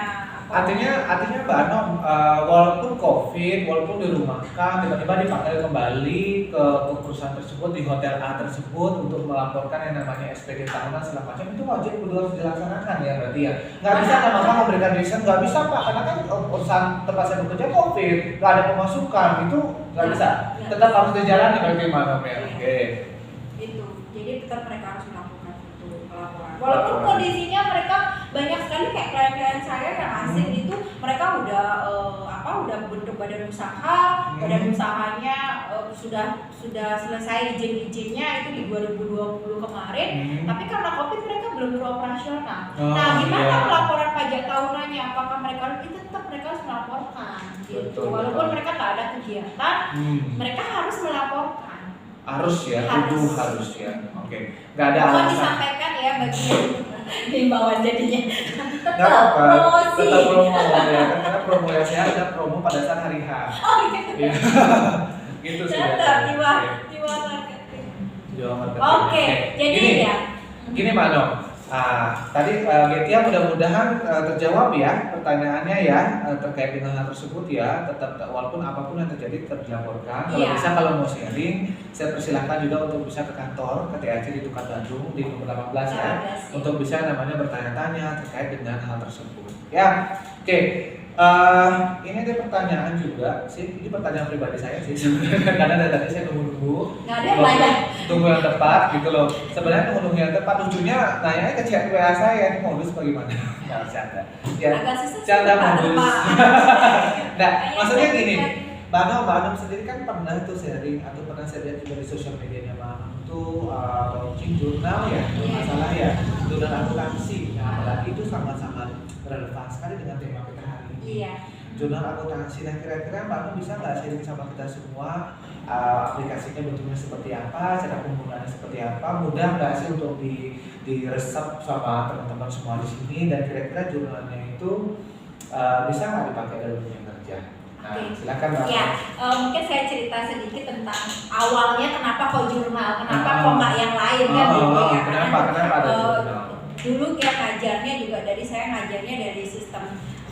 Artinya Mbak Anom, walaupun COVID, walaupun dirumahkan, tiba-tiba dipanggil kembali ke perusahaan tersebut di hotel A tersebut untuk melaporkan yang namanya SPT tahunan segala macam, itu wajib harus dilaksanakan ya berarti ya. Nggak bisa kan Bapak memberikan reason, nggak bisa Pak, karena kan perusahaan tempat saya bekerja COVID, nggak ada pemasukan, itu nggak bisa. Tetap harus dijalani berarti Mbak Anom ya. Oke. Itu, jadi tetap mereka harus melakukan itu pelaporan. Walaupun kondisinya mereka banyak sekali kayak klien-klien saya yang asing itu mereka udah bentuk badan usaha, badan usahanya sudah selesai izin-izinnya itu di 2020 kemarin, tapi karena COVID mereka belum beroperasional. Nah, gimana pelaporan pajak tahunannya? Apakah mereka itu tetap mereka harus melaporkan gitu. Walaupun mereka nggak ada kegiatan, mereka harus melaporkan. Harus ya, harus ya. Oke. Nggak ada alasan. Mau disampaikan ya bagian himbauan jadinya. Nggak apa-apa. Promosi. Tetap promo ya, karena promo ya saya ada promo pada saat hari H. Oh gitu. Ya. Gitu sih. Tetap jiwa marketing. Jiwa marketing. Oke, jadi gini, ya. Gini Mbak Anom, Tadi Getia mudah-mudahan terjawab ya pertanyaannya ya terkait dengan hal tersebut ya. Tetap walaupun apapun yang terjadi tetap dilaporkan. Kalau Iya. bisa kalau mau sharing, saya persilahkan juga untuk bisa ke kantor ke TAC di Dukat Bandung di nomor 18 ya, untuk bisa namanya bertanya-tanya terkait dengan hal tersebut. Ya, oke. Ini ada pertanyaan juga sih, ini pertanyaan pribadi saya sih sebenarnya karena dari tadi saya nunggu Nggak ada yang lain. tunggu yang tepat gitu loh. Sebenarnya nunggu yang tepat, lucunya nanya ke chat WA saya, ini modus bagaimana? Nggak bercanda. Ya, Agak susah sih, canda Pak, modus. Pak. Nah, maksudnya Kayaknya gini, saya- Mbak Anum sendiri kan pernah tuh sharing atau pernah saya lihat juga di sosial medianya Mbak Anum tuh launching jurnal ya, kalau nggak salah ya, jurnal akuntansi. Nah, apalagi itu sangat-sangat relevan sekali dengan tema kita hari ini. Iya. Jurnal akuntansi. Nah, kira-kira Mbak Anum bisa nggak sharing sama kita semua aplikasinya bentuknya seperti apa, cara penggunaannya seperti apa, mudah nggak sih untuk diresep sama teman-teman semua di sini, dan kira-kira jurnalnya itu bisa nggak dipakai dalam dunia kerja? Nah, Oke. silakan Mbak. Ya, mungkin saya cerita sedikit tentang awalnya kenapa kok jurnal, kenapa kok nggak yang lain kan gitu ya. Kenapa ada Eh, jurnal? Dulu kayak ngajarnya juga saya ngajarnya dari sistem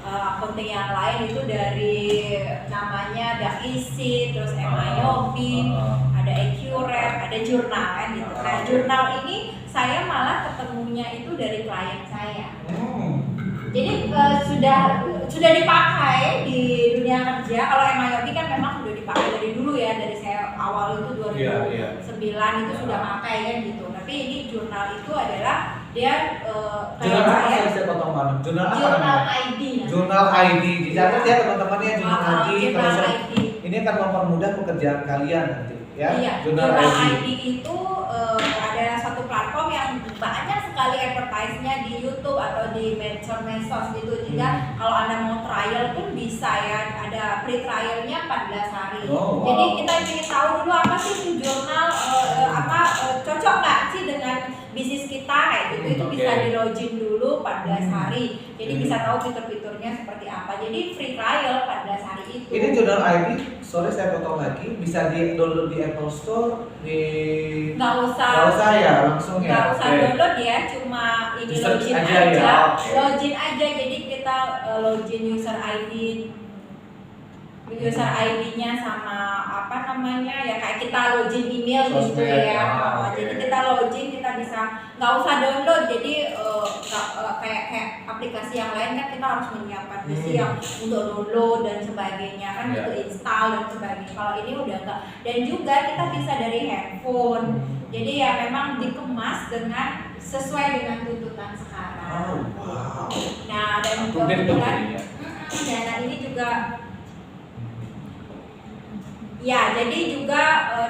accounting yang lain itu dari namanya ada isi, terus MIOB, ada Accurate, ada jurnal kan gitu. Nah, jurnal ini saya malah ketemunya itu dari klien saya. Jadi sudah dipakai di dunia kerja. Kalau MIOB kan memang sudah dipakai dari dulu ya, dari saya awal itu 2009 itu sudah pakai kan gitu. Tapi ini jurnal itu adalah dia jurnal apa saya potong Mbak? Jurnal apa jurnal namanya? ID. Jurnal ID. Dicatat ya teman-teman ya, jurnal ID. Kalau Jurnal saya, ID. ini akan mempermudah pekerjaan kalian nanti ya. Iya, Jurnal jurnal ID. ID itu ada satu platform yang banyak sekali advertise-nya di YouTube atau di medsos gitu. Jika kalau Anda mau trial pun bisa ya, ada free trialnya 14 hari. Oh, wow. Jadi kita ingin tahu dulu apa sih itu jurnal, cocok nggak sih dengan bisnis kita kayak gitu. Itu bisa di login dulu 14 hari. Jadi bisa tahu fitur-fiturnya seperti apa. Jadi free trial 14 hari itu. Ini jurnal ID, sorry saya potong lagi, bisa di download di Apple Store, nggak usah ya, langsung ya. nggak usah download ya, cuma ini Search login aja aja, ya, oke. login aja. Jadi kita login user ID-nya sama apa namanya ya, kayak kita login email gitu Sosmed, ya. oke. Jadi kita login, kita bisa nggak usah download. Jadi kayak aplikasi yang lain kan kita harus menyiapkan PC yang untuk download dan sebagainya kan, Ya. untuk install dan sebagainya. Kalau ini udah enggak. Dan juga kita bisa dari handphone. Jadi ya memang dikemas dengan sesuai dengan tuntutan sekarang. Oh, wow. Nah, dan Update dong kebetulan jadinya. dan ini juga ya, jadi juga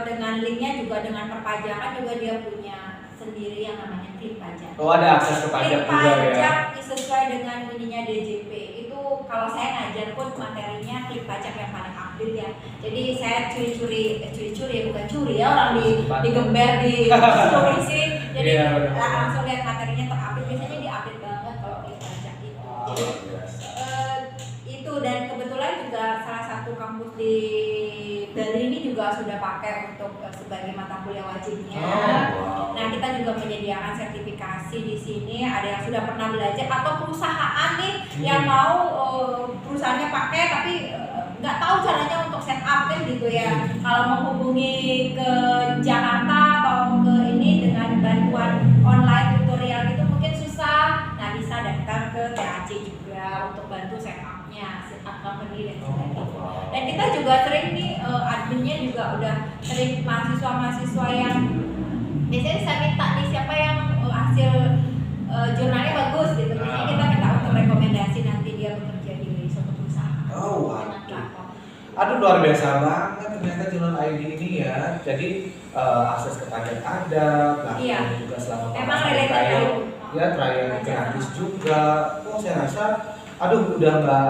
dengan linknya juga dengan perpajakan juga dia punya sendiri yang namanya Klik Pajak. Oh, ada akses ke pajak Klik juga ya. Pajak sesuai dengan ininya DJP. Itu kalau saya ngajar pun materinya Klik Pajak yang paling update ya. Jadi saya curi-curi bukan curi ya, orang digember di isi. Jadi Iya, langsung lihat materinya terupdate. Biasanya diupdate banget kalau Klik Pajak itu. Jadi itu, dan kebetulan juga salah satu kampus di Bali ini juga sudah pakai untuk sebagai mata kuliah wajibnya. wow. Nah, kita juga menyediakan sertifikasi di sini. Ada yang sudah pernah belajar atau perusahaan nih yang mau perusahaannya pakai tapi nggak tahu caranya untuk set up kan gitu ya. Kalau mau hubungi ke Jakarta atau ke ini dengan bantuan online tutorial itu mungkin susah. Nah, bisa daftar ke TAC juga untuk bantu set up-nya, set up company dan sebagainya. Dan kita juga sering nih adminnya juga udah sering mahasiswa-mahasiswa yang biasanya saya minta nih siapa yang hasil jurnalnya bagus gitu. Biasanya kita minta untuk rekomendasi nanti dia bekerja di suatu perusahaan. Oh, Dengan waduh. platform. Aduh, luar biasa banget ternyata jurnal ID ini ya. Jadi akses ke pajak ada, platformnya juga selama Memang masa related trial, ya. ya trial gratis juga. Oh, saya rasa, aduh udah nggak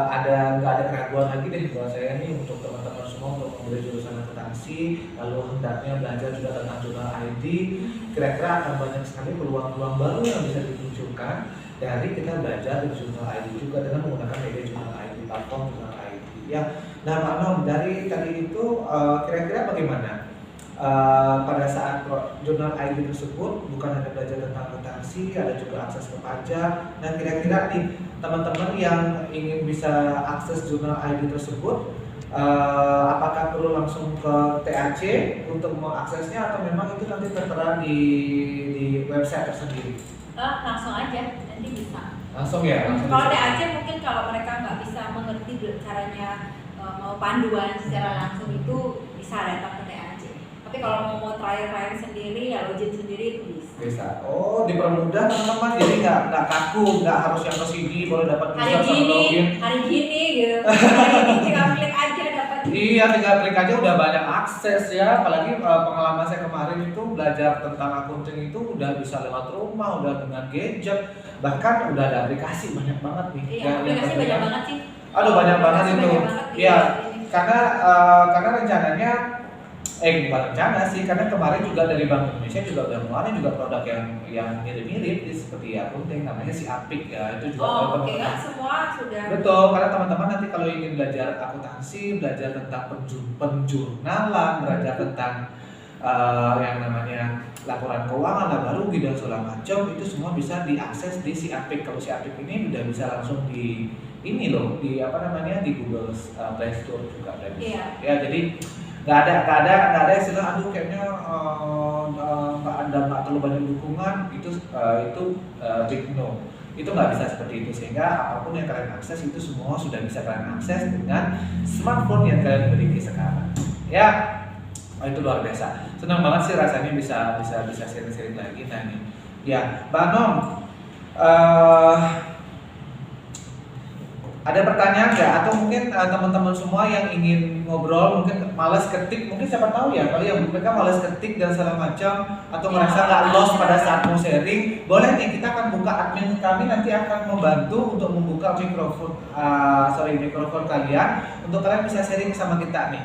ada keraguan lagi deh buat saya nih untuk teman-teman semua untuk mengambil jurusan akuntansi, lalu hendaknya belajar juga tentang jurnal ID. Kira-kira akan banyak sekali peluang-peluang baru yang bisa dimunculkan dari kita belajar di jurnal ID juga dengan menggunakan media jurnal ID, platform jurnal ID. Ya, nah Pak Nom, dari tadi itu kira-kira bagaimana pada saat jurnal ID tersebut bukan hanya belajar tentang akuntansi, ada juga akses ke pajak. Nah kira-kira nih teman-teman yang ingin bisa akses jurnal ID tersebut, apakah perlu langsung ke TAC untuk mengaksesnya atau memang itu nanti tertera di website tersendiri? Langsung aja, nanti bisa. Langsung ya? Kalau TAC mungkin kalau mereka nggak bisa mengerti caranya mau panduan secara langsung itu bisa datang ke TAC. Tapi kalau mau trial sendiri ya login sendiri itu bisa. Bisa. Oh, dipermudah teman-teman, jadi nggak kaku, nggak harus yang kesini baru dapat hari gini gitu. Hari ini tinggal klik aja dapat. Iya, tinggal klik aja udah banyak akses ya. Apalagi pengalaman saya kemarin itu belajar tentang akunting itu udah bisa lewat rumah, udah dengan gadget, bahkan udah ada aplikasi banyak banget nih. Iya, aplikasi banyak banget sih. Aduh banyak banget itu. Iya, karena rencananya bukan rencana sih, karena kemarin juga dari Bank Indonesia juga udah ngeluarin juga produk yang mirip-mirip seperti akunting, namanya si Apik ya, itu juga teman-teman semua sudah. Betul, karena teman-teman nanti kalau ingin belajar akuntansi, belajar tentang penjurnalan, belajar tentang yang namanya laporan keuangan, laba rugi dan segala macam, itu semua bisa diakses di si Apik. Kalau si Apik ini udah bisa langsung di ini loh, di di Google Play Store juga udah bisa. Iya. Ya, jadi nggak ada istilah aduh kayaknya nggak terlalu banyak dukungan itu big no, itu nggak bisa seperti itu, sehingga apapun yang kalian akses itu semua sudah bisa kalian akses dengan smartphone yang kalian miliki sekarang ya. Itu luar biasa, senang banget sih rasanya bisa sharing lagi. Nah ini ya Mbak Nom, ada pertanyaan nggak? Atau mungkin teman-teman semua yang ingin ngobrol, mungkin malas ketik, mungkin siapa tahu ya, kalau yang mereka malas ketik dan segala macam, atau merasa nggak lost pada saat mau sharing, boleh nih, kita akan buka, admin kami nanti akan membantu untuk membuka mikrofon kalian, untuk kalian bisa sharing sama kita nih.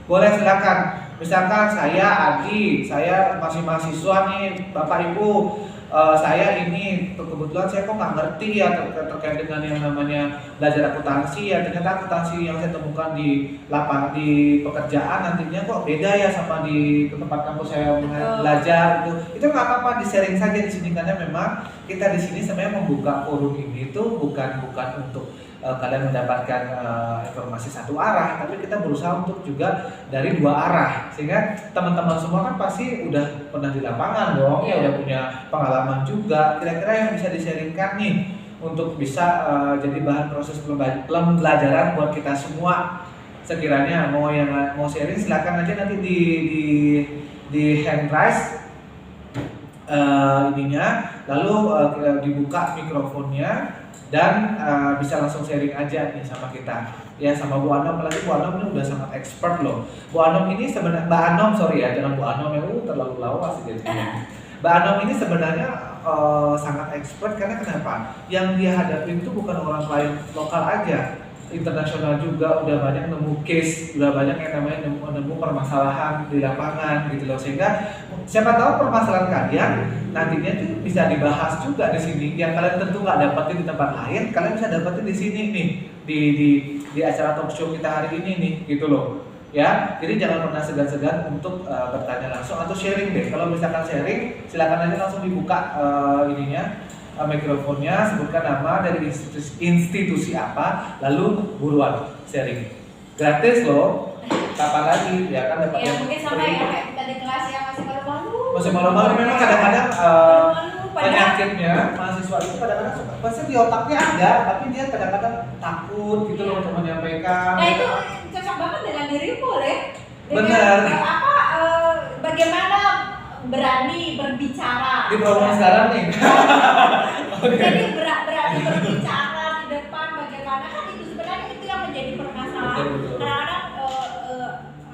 Boleh, silakan. Misalkan saya Adi, saya masih mahasiswa nih, Bapak Ibu. Saya ini kebetulan saya kok nggak ngerti ya terkait dengan yang namanya belajar akuntansi ya, ternyata akuntansi yang saya temukan di pekerjaan nantinya kok beda ya sama di tempat kampus saya belajar itu nggak apa-apa, di sharing saja di sini, karena memang kita di sini sebenarnya membuka forum ini tuh bukan untuk kalian mendapatkan informasi satu arah, tapi kita berusaha untuk juga dari dua arah, sehingga teman-teman semua kan pasti udah pernah di lapangan dong, ya udah punya pengalaman juga, kira-kira yang bisa di-sharingkan nih untuk bisa jadi bahan proses pembelajaran buat kita semua. Sekiranya mau sharing silakan aja nanti di hand raise ininya, lalu dibuka mikrofonnya dan bisa langsung sharing aja nih sama kita ya, sama Bu Anom. Apalagi Bu Anom ini udah sangat expert loh. Bu Anom ini sebenarnya, Mbak Anom sorry ya, jangan Bu Anom ya, terlalu lawas gitu. Mbak Anom ini sebenarnya sangat expert, karena kenapa? Yang dia hadapi itu bukan orang klien lokal aja, internasional juga, udah banyak nemu case, udah banyak yang namanya nemu permasalahan di lapangan gitu loh, sehingga siapa tahu permasalahan kalian nantinya tuh bisa dibahas juga di sini, yang kalian tentu nggak dapetin di tempat lain, kalian bisa dapetin di sini nih, di acara talk show kita hari ini nih gitu loh ya. Jadi jangan pernah segan-segan untuk bertanya langsung atau sharing deh. Kalau misalkan sharing, silakan aja langsung dibuka mikrofonnya, sebutkan nama dari institusi apa, lalu buruan sharing. Gratis loh, kapan lagi ya kan dapat yang mungkin sama ya kayak kita di kelas yang masih malu-malu memang kadang-kadang penyakitnya mahasiswa itu kadang-kadang pasti di otaknya ada, tapi dia kadang-kadang takut gitu loh untuk menyampaikan. Nah itu cocok banget dengan dirimu deh. Benar. Bagaimana berani berbicara di program sekarang nih. Jadi berani berbicara di depan, bagaimana kan itu sebenarnya itu yang menjadi permasalahan. Kadang-kadang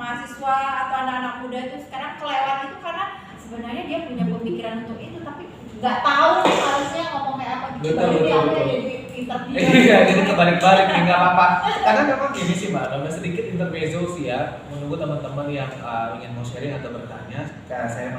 mahasiswa atau anak-anak muda itu sekarang kelewat itu karena sebenarnya dia punya pemikiran untuk itu, tapi nggak tahu harusnya ngomong kayak apa gitu. Betul. Jadi interview. Iya, jadi kebalik-balik nih, nggak apa-apa. Karena memang gini sih Mbak, ada sedikit intermezzo sih ya, menunggu teman-teman yang ingin mau sharing atau bertanya. Kita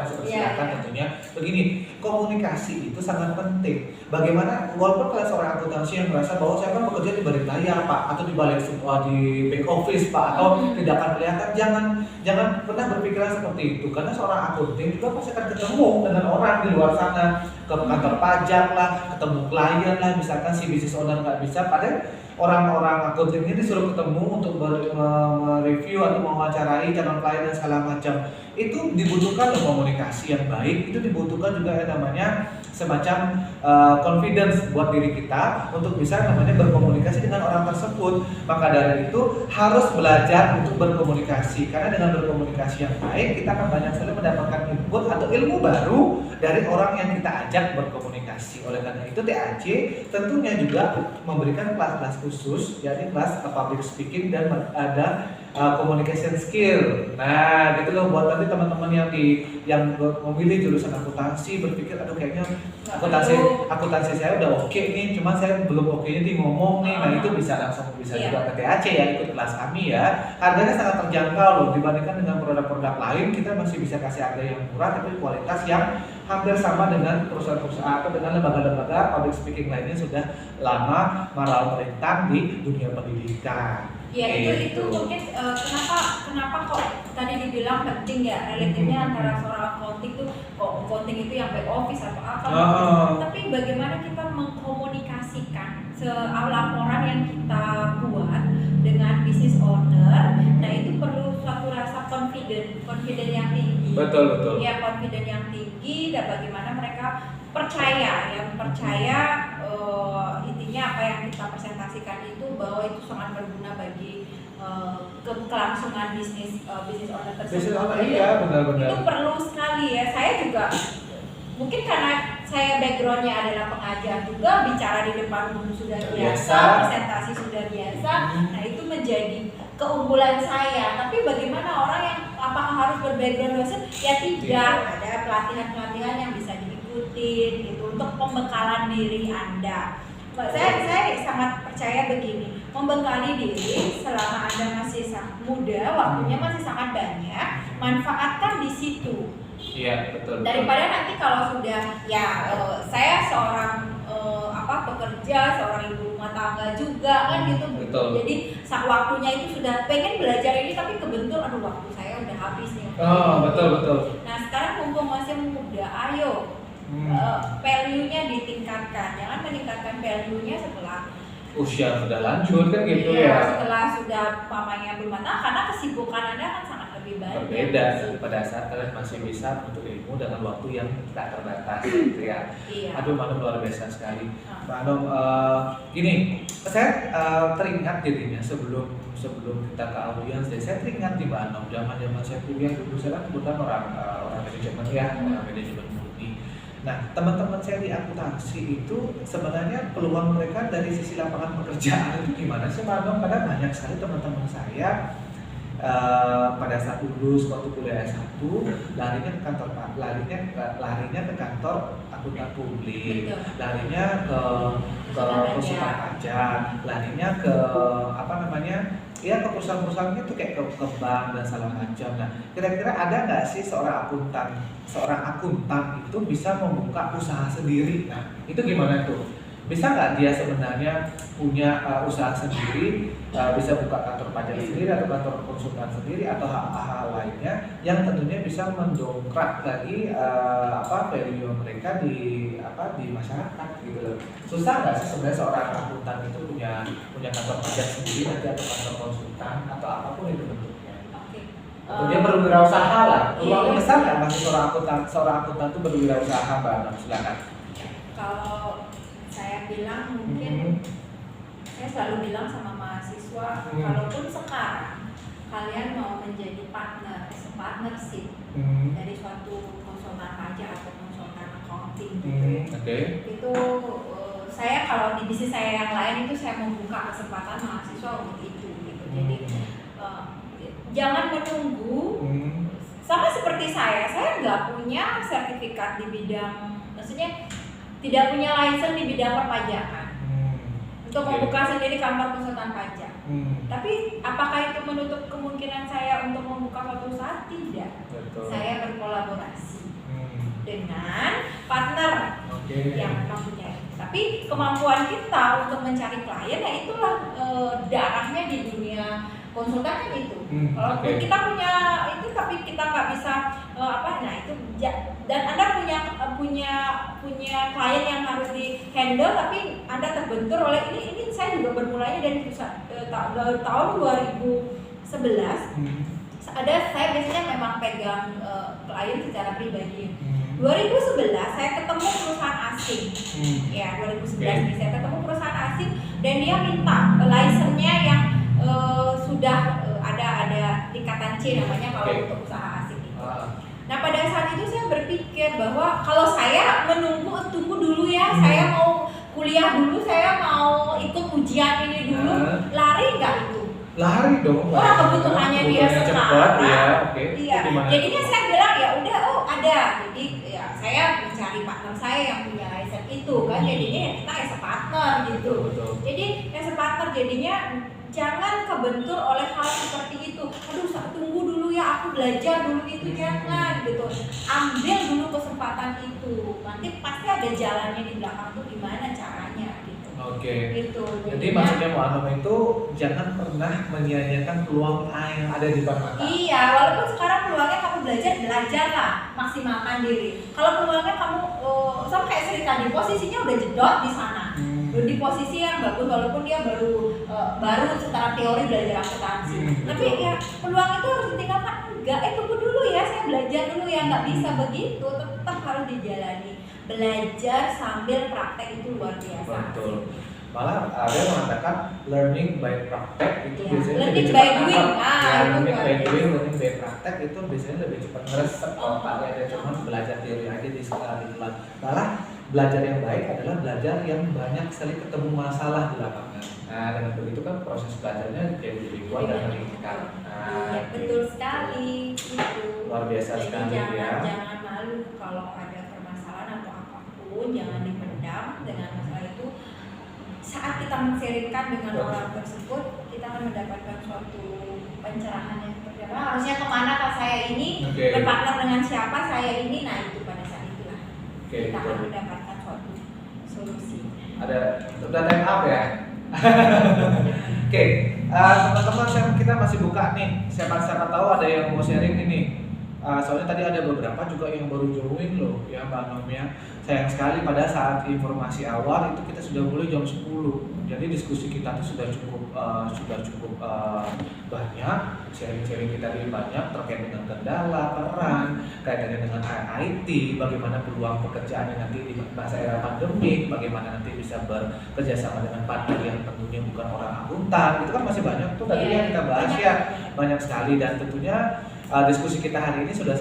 masih persilakan tentunya. Begini, komunikasi itu sangat penting. Bagaimana, walaupun kalian seorang akuntansi yang merasa bahwa saya kan bekerja di balik layar Pak, atau di balik semua di back office Pak, atau tidak akan kelihatan, jangan pernah berpikiran seperti itu, karena seorang akunting juga pasti akan ketemu dengan orang di luar sana, ke kantor pajak lah, ketemu klien lah, misalkan si business owner nggak bisa, padahal orang-orang akunting ini disuruh ketemu untuk mereview atau mewawancarai calon klien dan segala macam. Itu dibutuhkan loh komunikasi yang baik, itu dibutuhkan juga yang namanya semacam confidence buat diri kita untuk bisa namanya berkomunikasi dengan orang tersebut. Maka dari itu harus belajar untuk berkomunikasi, karena dengan berkomunikasi yang baik kita akan banyak sekali mendapatkan input atau ilmu baru dari orang yang kita ajak berkomunikasi. Oleh karena itu TAC tentunya juga memberikan kelas-kelas khusus, yakni kelas public speaking dan ada communication skill. Nah, gitu loh, buat nanti teman-teman yang memilih jurusan akuntansi berpikir, aduh kayaknya akuntansi saya udah oke nih, cuma saya belum oke-nya di ngomong nih. Nah, itu bisa juga ke TAC ya, ikut kelas kami ya. Harganya sangat terjangkau loh dibandingkan dengan produk-produk lain. Kita masih bisa kasih harga yang murah tapi kualitas yang hampir sama dengan perusahaan-perusahaan atau dengan lembaga-lembaga public speaking lainnya sudah lama melintang di dunia pendidikan. Ya itu mungkin kenapa kok tadi dibilang penting ya relatifnya antara seorang accounting tuh, kok accounting itu yang back office atau apa, tapi bagaimana kita mengkomunikasikan laporan yang kita buat dengan business owner. Nah, itu perlu suatu rasa confident yang tinggi. Betul. Ya, confident yang tinggi, dan bagaimana mereka percaya intinya apa yang kita presentasikan itu bahwa itu sangat berguna bagi kelangsungan bisnis owner tersebut. Iya, benar-benar. Itu perlu sekali ya. Saya juga mungkin karena saya backgroundnya adalah pengajar juga, bicara di depan umum sudah biasa, presentasi sudah biasa. Nah, itu menjadi keunggulan saya. Tapi bagaimana orang yang apakah harus berbackground dosen? Ya tidak, ada pelatihan-pelatihan yang bisa diikutin gitu untuk pembekalan diri Anda. Saya sangat percaya begini, membekali diri selama Anda masih muda, waktunya masih sangat banyak, manfaatkan di situ. Iya, betul. Daripada nanti kalau sudah saya seorang pekerja, seorang ibu rumah tangga juga kan gitu. Betul. Jadi waktunya itu sudah pengen belajar ini tapi kebentur, aduh waktu saya udah habis nih. Betul. Nah, sekarang mumpung masih muda, ayo value-nya ditingkatkan. Jangan meningkatkan value-nya setelah usia sudah lanjut kan gitu setelah sudah mamanya berumah, karena kesibukan Anda kan sangat lebih banyak. Berbeda pada saat kalian masih bisa menuntut ilmu dengan waktu yang tak terbatas gitu ya. Iya. Aduh, Mbak Nom luar biasa sekali. Mbak Nom, gini, saya teringat jadinya sebelum kita ke audiens, saya teringat di Mbak Nom zaman saya kuliah dulu. Saya kan kebetulan orang manajemen ya, orang manajemen murni. Nah, teman-teman saya di akuntansi itu sebenarnya peluang mereka dari sisi lapangan pekerjaan itu gimana sih, Mbak Nom? Karena banyak sekali teman-teman saya pada saat lulus waktu kuliah S1 larinya ke kantor akuntan publik, larinya ke perusahaan pajak, larinya ke ke perusahaan-perusahaan itu kayak ke bank dan segala macam. Nah, kira-kira ada nggak sih seorang akuntan itu bisa membuka usaha sendiri? Nah, itu gimana tuh? Bisa nggak dia sebenarnya punya usaha sendiri, bisa buka kantor pajak sendiri atau kantor konsultan sendiri atau hal-hal lainnya yang tentunya bisa mendongkrak lagi value mereka di masyarakat gitu loh. Susah nggak sih sebenarnya seorang akuntan itu punya kantor pajak sendiri nanti atau kantor konsultan atau apapun itu bentuknya? Atau dia berwirausaha lah. Peluangnya besar nggak masih seorang akuntan itu berwirausaha, Mbak Nom? Silakan. Kalau saya bilang mungkin saya selalu bilang sama mahasiswa, kalaupun sekarang kalian mau menjadi partnership dari suatu konsultan pajak atau konsultan accounting itu saya kalau di bisnis saya yang lain itu saya membuka kesempatan mahasiswa untuk itu gitu. Jadi jangan menunggu sama seperti saya nggak punya sertifikat di bidang, maksudnya tidak punya license di bidang perpajakan untuk membuka sendiri kantor konsultan pajak. Tapi apakah itu menutup kemungkinan saya untuk membuka suatu usaha? Tidak. Betul. Saya berkolaborasi dengan partner yang memang punya. Tapi kemampuan kita untuk mencari klien, ya itulah darahnya di dunia konsultan kan itu. Kalau kita punya itu tapi kita nggak bisa nah itu dan Anda punya klien yang harus di handle tapi Anda terbentur oleh ini saya juga bermulanya dari tahun 2011. Ada saya biasanya memang pegang klien secara pribadi. 2011 saya ketemu perusahaan asing. Ya, 2011 saya ketemu perusahaan asing dan dia minta license-nya yang sudah ada tingkatan C namanya kalau untuk usaha asing itu. Nah, pada saat itu saya berpikir bahwa kalau saya tunggu dulu ya, saya mau kuliah dulu, saya mau ikut ujian ini dulu, lari nggak itu? Lari dong. Wah, kebutuhannya dia sekarang. Iya. Jadinya saya bilang ya udah, ada. Jadi ya saya mencari partner saya yang punya license itu kan. Jadinya ya kita as a partner gitu. Betul. Jadi as a partner jadinya jangan kebentur oleh hal seperti itu. Aduh, tunggu dulu ya, aku belajar dulu itu, jangan gitu. Ambil dulu kesempatan itu. Nanti pasti ada jalannya di belakang tuh gimana caranya gitu. Gitu. Jadi maksudnya Mbak Anom itu jangan pernah menyia-nyiakan peluang yang ada di depan mata. Iya, walaupun sekarang peluangnya kamu belajarlah, maksimalkan diri. Kalau peluangnya kamu sama kayak Sri tadi, posisinya udah jedot di sana. Di posisi yang bagus walaupun dia baru secara teori belajar akuntansi. Tapi ya peluang itu harus ditinggalkan. Enggak, tunggu dulu ya, saya belajar dulu ya, nggak bisa begitu, tetap harus dijalani. Belajar sambil praktek itu luar biasa. Betul. Malah ada yang mengatakan learning by praktek itu biasanya learning lebih by cepat doing. learning by doing, learning by praktek itu biasanya lebih cepat ngeresep otaknya ada cuma belajar teori aja di sekolah di kelas. Malah belajar yang baik adalah belajar yang banyak sekali ketemu masalah di lapangan. Nah, dengan begitu kan proses belajarnya jadi lebih kuat dan meningkat. Iya, betul sekali itu. Luar biasa sekali ya. Jangan malu kalau ada permasalahan atau apapun, jangan dipendam dengan masalah itu. Saat kita men-sharingkan dengan orang tersebut, kita akan mendapatkan suatu pencerahan yang seperti apa. Harusnya kemana kah saya ini, berpartner dengan siapa saya ini, nah itu pada saat itulah kita akan mendapatkan suatu solusi. Udah time up ya. Teman-teman kita masih buka nih. Siapa tahu ada yang mau sharing ini. Soalnya tadi ada beberapa juga yang baru join loh ya Mbak Anom ya. Sayang sekali pada saat informasi awal itu kita sudah mulai jam 10. Jadi diskusi kita tuh sudah cukup banyak, sharing kita lebih banyak terkait dengan kendala, peran, kaitannya dengan IT, bagaimana peluang pekerjaannya nanti di masa era pandemi, bagaimana nanti bisa bekerja sama dengan partner yang tentunya bukan orang akuntan. Itu kan masih banyak tuh tadi yang kita bahas ya, banyak sekali dan tentunya diskusi kita hari ini sudah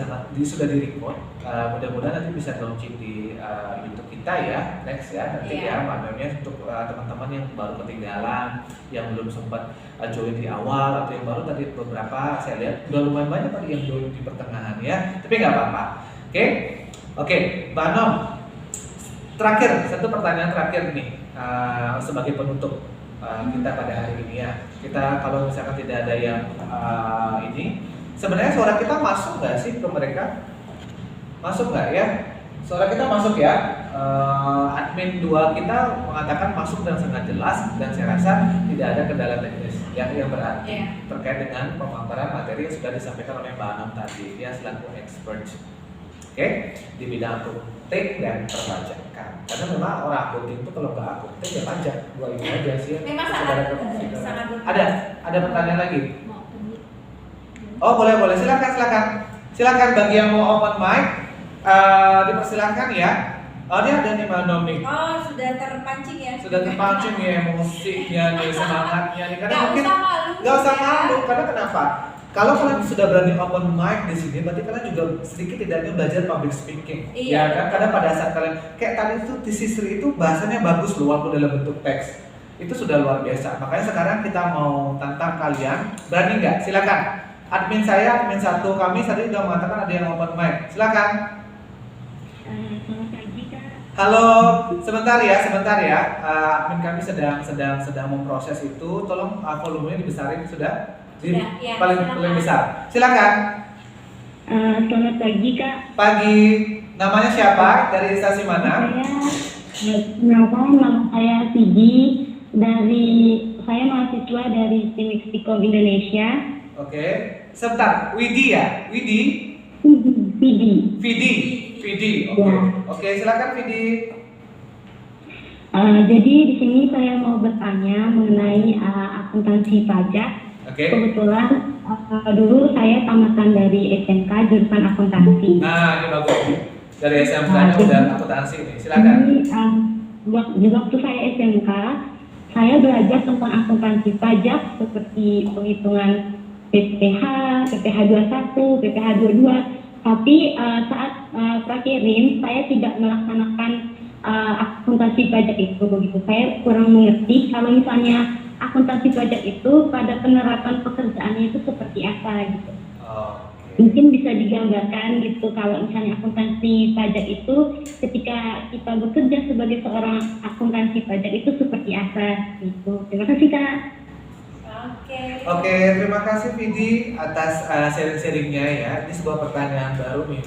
di-record. Mudah-mudahan nanti bisa launching di YouTube kita ya, next ya nanti ya Mbak Anom untuk teman-teman yang baru ketinggalan, yang belum sempat join di awal atau yang baru tadi beberapa saya lihat udah lumayan banyak tadi yang join di pertengahan ya, tapi nggak apa-apa. Oke, Mbak Anom, terakhir satu pertanyaan terakhir nih sebagai penutup kita pada hari ini ya. Kita kalau misalkan tidak ada yang ini. Sebenarnya suara kita masuk nggak sih ke mereka? Masuk nggak ya? Suara kita masuk ya. Admin 2 kita mengatakan masuk dan sangat jelas dan saya rasa tidak ada kendala teknis yang berarti terkait dengan pemaparan materi yang sudah disampaikan oleh Mbak Anom tadi. Dia selaku expert di bidang akunting dan perpajakan. Karena memang orang akunting itu kalau nggak akunting ya pajak, dua ini aja sih. Memang sangat ada pertanyaan lagi? Oh boleh silakan bagi yang mau open mic dipersilakan ya. Oh dia ada nih Mbak Anom nih. Oh sudah terpancing ya. Sudah terpancing ya emosinya nih, semangatnya nih. Karena mungkin nggak usah malu. Karena kenapa? Kalau kalian sudah berani open mic di sini, berarti kalian juga sedikit tidaknya belajar public speaking. Iya. Ya kan? Karena pada saat kalian kayak tadi itu di Sisri itu bahasanya bagus loh walaupun dalam bentuk teks. Itu sudah luar biasa. Makanya sekarang kita mau tantang kalian, berani nggak? Silakan. Admin 1 kami tadi sudah mengatakan ada yang open mic. Silakan. Halo, sebentar ya. Admin kami sedang memproses itu. Tolong volumenya dibesarin sudah. Paling besar. Silakan. Selamat pagi Kak. Pagi. Namanya siapa? Dari instansi mana? Nama saya Sigi dari saya mahasiswa dari STIM Istiqom Indonesia. Oke, sebentar. Widi ya? Widi? Vidi. Vidi. Oke. Ya. Oke, silakan Vidi. Jadi di sini saya mau bertanya mengenai akuntansi pajak. Oke. Kebetulan dulu saya tamatan dari SMK jurusan akuntansi. Nah, ini bagus. Dari SMK-nya udah akuntansi nih. Silakan. Di waktu saya SMK, saya belajar tentang akuntansi pajak seperti penghitungan PPH, PPH 21, PPH 22. Tapi saat prakirin saya tidak melaksanakan akuntansi pajak itu begitu. Saya kurang mengerti kalau misalnya akuntansi pajak itu pada penerapan pekerjaannya itu seperti apa gitu. Mungkin bisa digambarkan gitu kalau misalnya akuntansi pajak itu ketika kita bekerja sebagai seorang akuntansi pajak itu seperti apa gitu. Terima kasih Kak. Oke, terima kasih Vidi atas sharing-sharingnya ya. Ini sebuah pertanyaan baru nih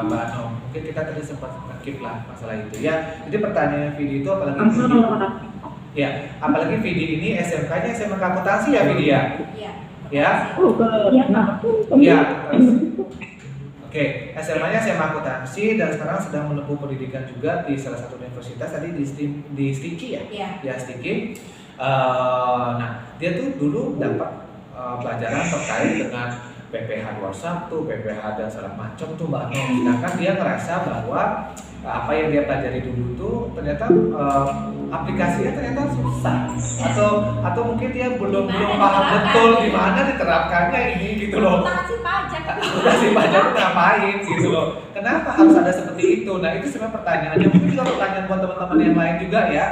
Mbak Anom. Mungkin kita tadi sempat skip lah masalah itu ya. Jadi pertanyaan Vidi itu apalagi Vidi? Ya, apalagi Vidi ini SMK-nya SMK akuntansi ya Vidi ya? Iya. Ya? Ya. Oke, SMA-nya SMA akuntansi dan sekarang sedang menempuh pendidikan juga di salah satu universitas tadi di Stiki ya? Iya. Ya Stiki. Nah, dia tuh dulu dapat pelajaran terkait dengan PPH 21, PPH dan segala macam tuh Mbak Nom. Sedangkan dia ngerasa bahwa apa yang dia pelajari dulu tuh ternyata aplikasinya ternyata susah atau mungkin dia belum paham betul di mana diterapkannya ini gitu loh. Akuntansi pajak. Akuntansi pajak itu ngapain gitu loh. Kenapa harus ada seperti itu? Nah, itu sebenarnya pertanyaannya. Mungkin juga pertanyaan buat teman-teman yang lain juga ya.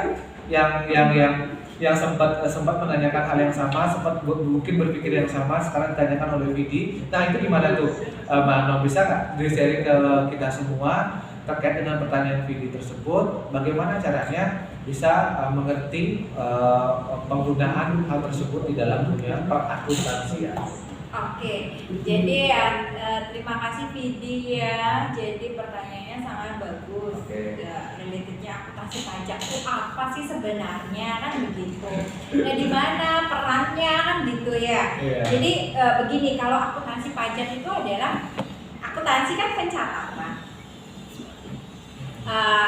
Yang sempat menanyakan hal yang sama, sempat mungkin berpikir yang sama, sekarang ditanyakan oleh Vidi. Nah, itu gimana tuh Mbak Nom, bisa nggak di-sharing ke kita semua terkait dengan pertanyaan Vidi tersebut? Bagaimana caranya bisa mengerti penggunaan hal tersebut di dalam dunia perakuntansian? Oke, jadi ya terima kasih Vidi ya. Jadi pertanyaannya sangat bagus. Ya, relatednya akuntansi pajak itu apa sih sebenarnya kan begitu. Nah, di mana perannya kan gitu ya. Yeah. Jadi begini, kalau akuntansi pajak itu adalah akuntansi kan pencatatan.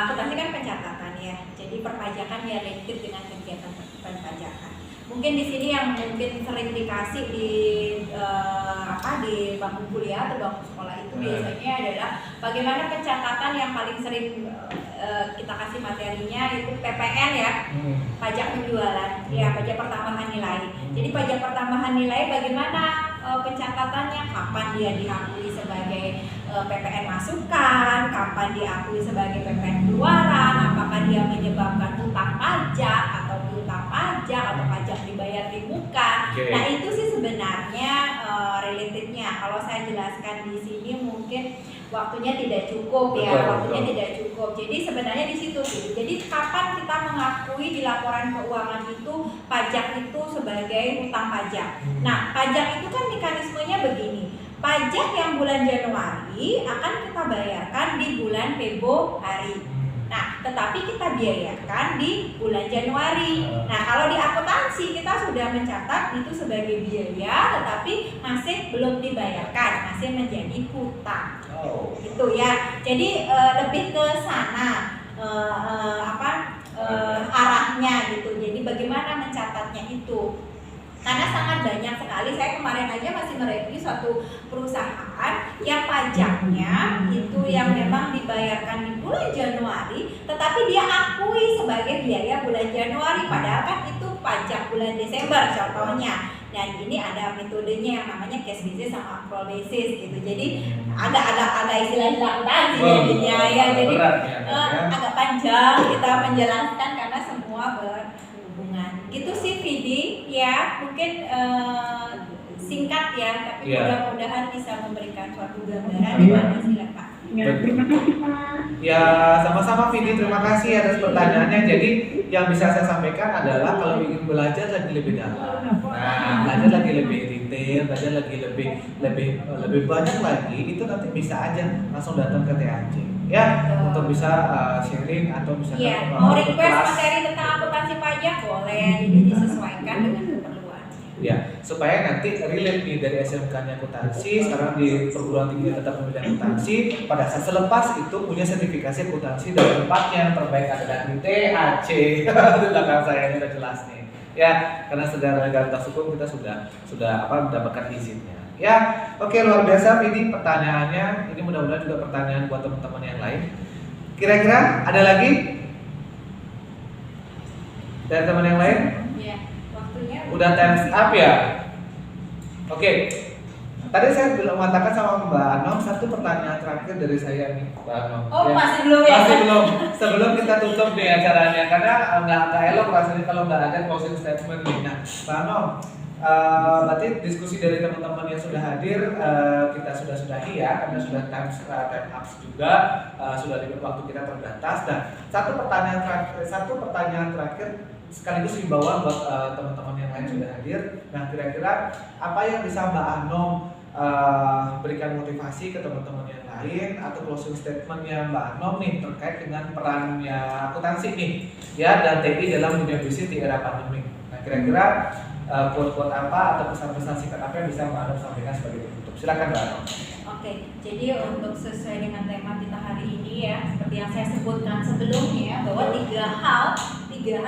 Akuntansi kan pencatatan ya. Jadi perpajakan ya related dengan kegiatan perpajakan. Mungkin di sini yang mungkin sering dikasih di bangku kuliah atau bangku sekolah itu biasanya adalah bagaimana pencatatan yang paling sering kita kasih materinya itu PPN ya, pajak penjualan, ya pajak pertambahan nilai. Jadi pajak pertambahan nilai bagaimana pencatatannya, kapan dia diakui sebagai PPN masukan, kapan diakui sebagai PPN keluaran, apakah dia menyebabkan hutang pajak atau piutang pajak atau pajak dibayar di muka. Nah, itu sih sebenarnya relatednya. Kalau saya jelaskan di sini mungkin waktunya tidak cukup ya, waktunya tidak cukup. Jadi sebenarnya di situ sih. Jadi kapan kita mengakui di laporan keuangan itu pajak itu sebagai hutang pajak. Nah, pajak itu kan mekanismenya begini. Pajak yang bulan Januari akan kita bayarkan di bulan Februari. Nah, tetapi kita biayakan di bulan Januari. Nah, kalau di akuntansi kita sudah mencatat itu sebagai biaya, tetapi masih belum dibayarkan, masih menjadi hutang. Gitu ya. Jadi lebih ke sana arahnya gitu. Jadi bagaimana mencatatnya itu? Karena sangat banyak sekali, saya kemarin aja masih mereview suatu perusahaan yang pajaknya itu yang memang dibayarkan di bulan Januari, tetapi dia akui sebagai biaya bulan Januari, padahal kan itu pajak bulan Desember contohnya. Dan ini ada metodenya yang namanya cash basis sama accrual basis gitu. Jadi ada istilah akuntansi jadinya ya. Jadi agak panjang kita menjelaskan karena semua berhubungan. Gitu sih Vidi ya, mungkin singkat ya, tapi mudah-mudahan bisa memberikan suatu gambaran. Terima kasih Pak. Ya, terima kasih Pak. Ya, sama-sama Vidi, terima kasih atas pertanyaannya. Jadi yang bisa saya sampaikan adalah kalau ingin belajar lagi lebih dalam, belajar lagi lebih detail detail, belajar lebih banyak lagi, itu nanti bisa aja langsung datang ke TAC ya. Betul. Untuk bisa sharing atau misalkan Iya, mau untuk request kelas. materi tentang akuntansi pajak boleh, jadi disesuaikan dengan keperluan. Ya, supaya nanti relate nih dari SMK-nya akuntansi, sekarang di perguruan tinggi tetap memilih akuntansi, pada saat selepas itu punya sertifikasi akuntansi dan tempatnya yang terbaik adalah di TAC. Itu belakang saya ini udah jelas nih. Ya, karena secara legalitas hukum kita sudah mendapatkan izinnya. Ya, oke, luar biasa ini pertanyaannya. Ini mudah-mudahan juga pertanyaan buat teman-teman yang lain. Kira-kira ada lagi dari teman yang lain? Iya, waktunya Udah times up ya? Oke. Tadi saya belum mengatakan sama Mbak Anom satu pertanyaan terakhir dari saya nih, Mbak Anom. Oh, Ya. masih belum ya? Masih belum. Sebelum kita tutup nih acaranya, karena nggak elok rasanya kalau nggak ada closing statement nih. Nah, Mbak Anom, berarti diskusi dari teman-teman yang sudah hadir kita sudah sudahi ya, karena sudah time up juga, sudah limit waktu kita terbatas. Dan satu pertanyaan terakhir sekaligus himbauan buat teman-teman yang lain sudah hadir. Nah, kira-kira apa yang bisa Mbak Anom berikan motivasi ke teman-teman yang lain atau closing statementnya Mbak Anom nih terkait dengan perannya akuntansi nih ya dan TI dalam dunia bisnis di era pandemi. Nah, kira-kira quote-quote apa atau pesan-pesan singkat apa yang bisa Mbak Anom sampaikan sebagai penutup? Silakan Mbak Anom. Oke, jadi untuk sesuai dengan tema kita hari ini ya, seperti yang saya sebutkan sebelumnya bahwa tiga hal ya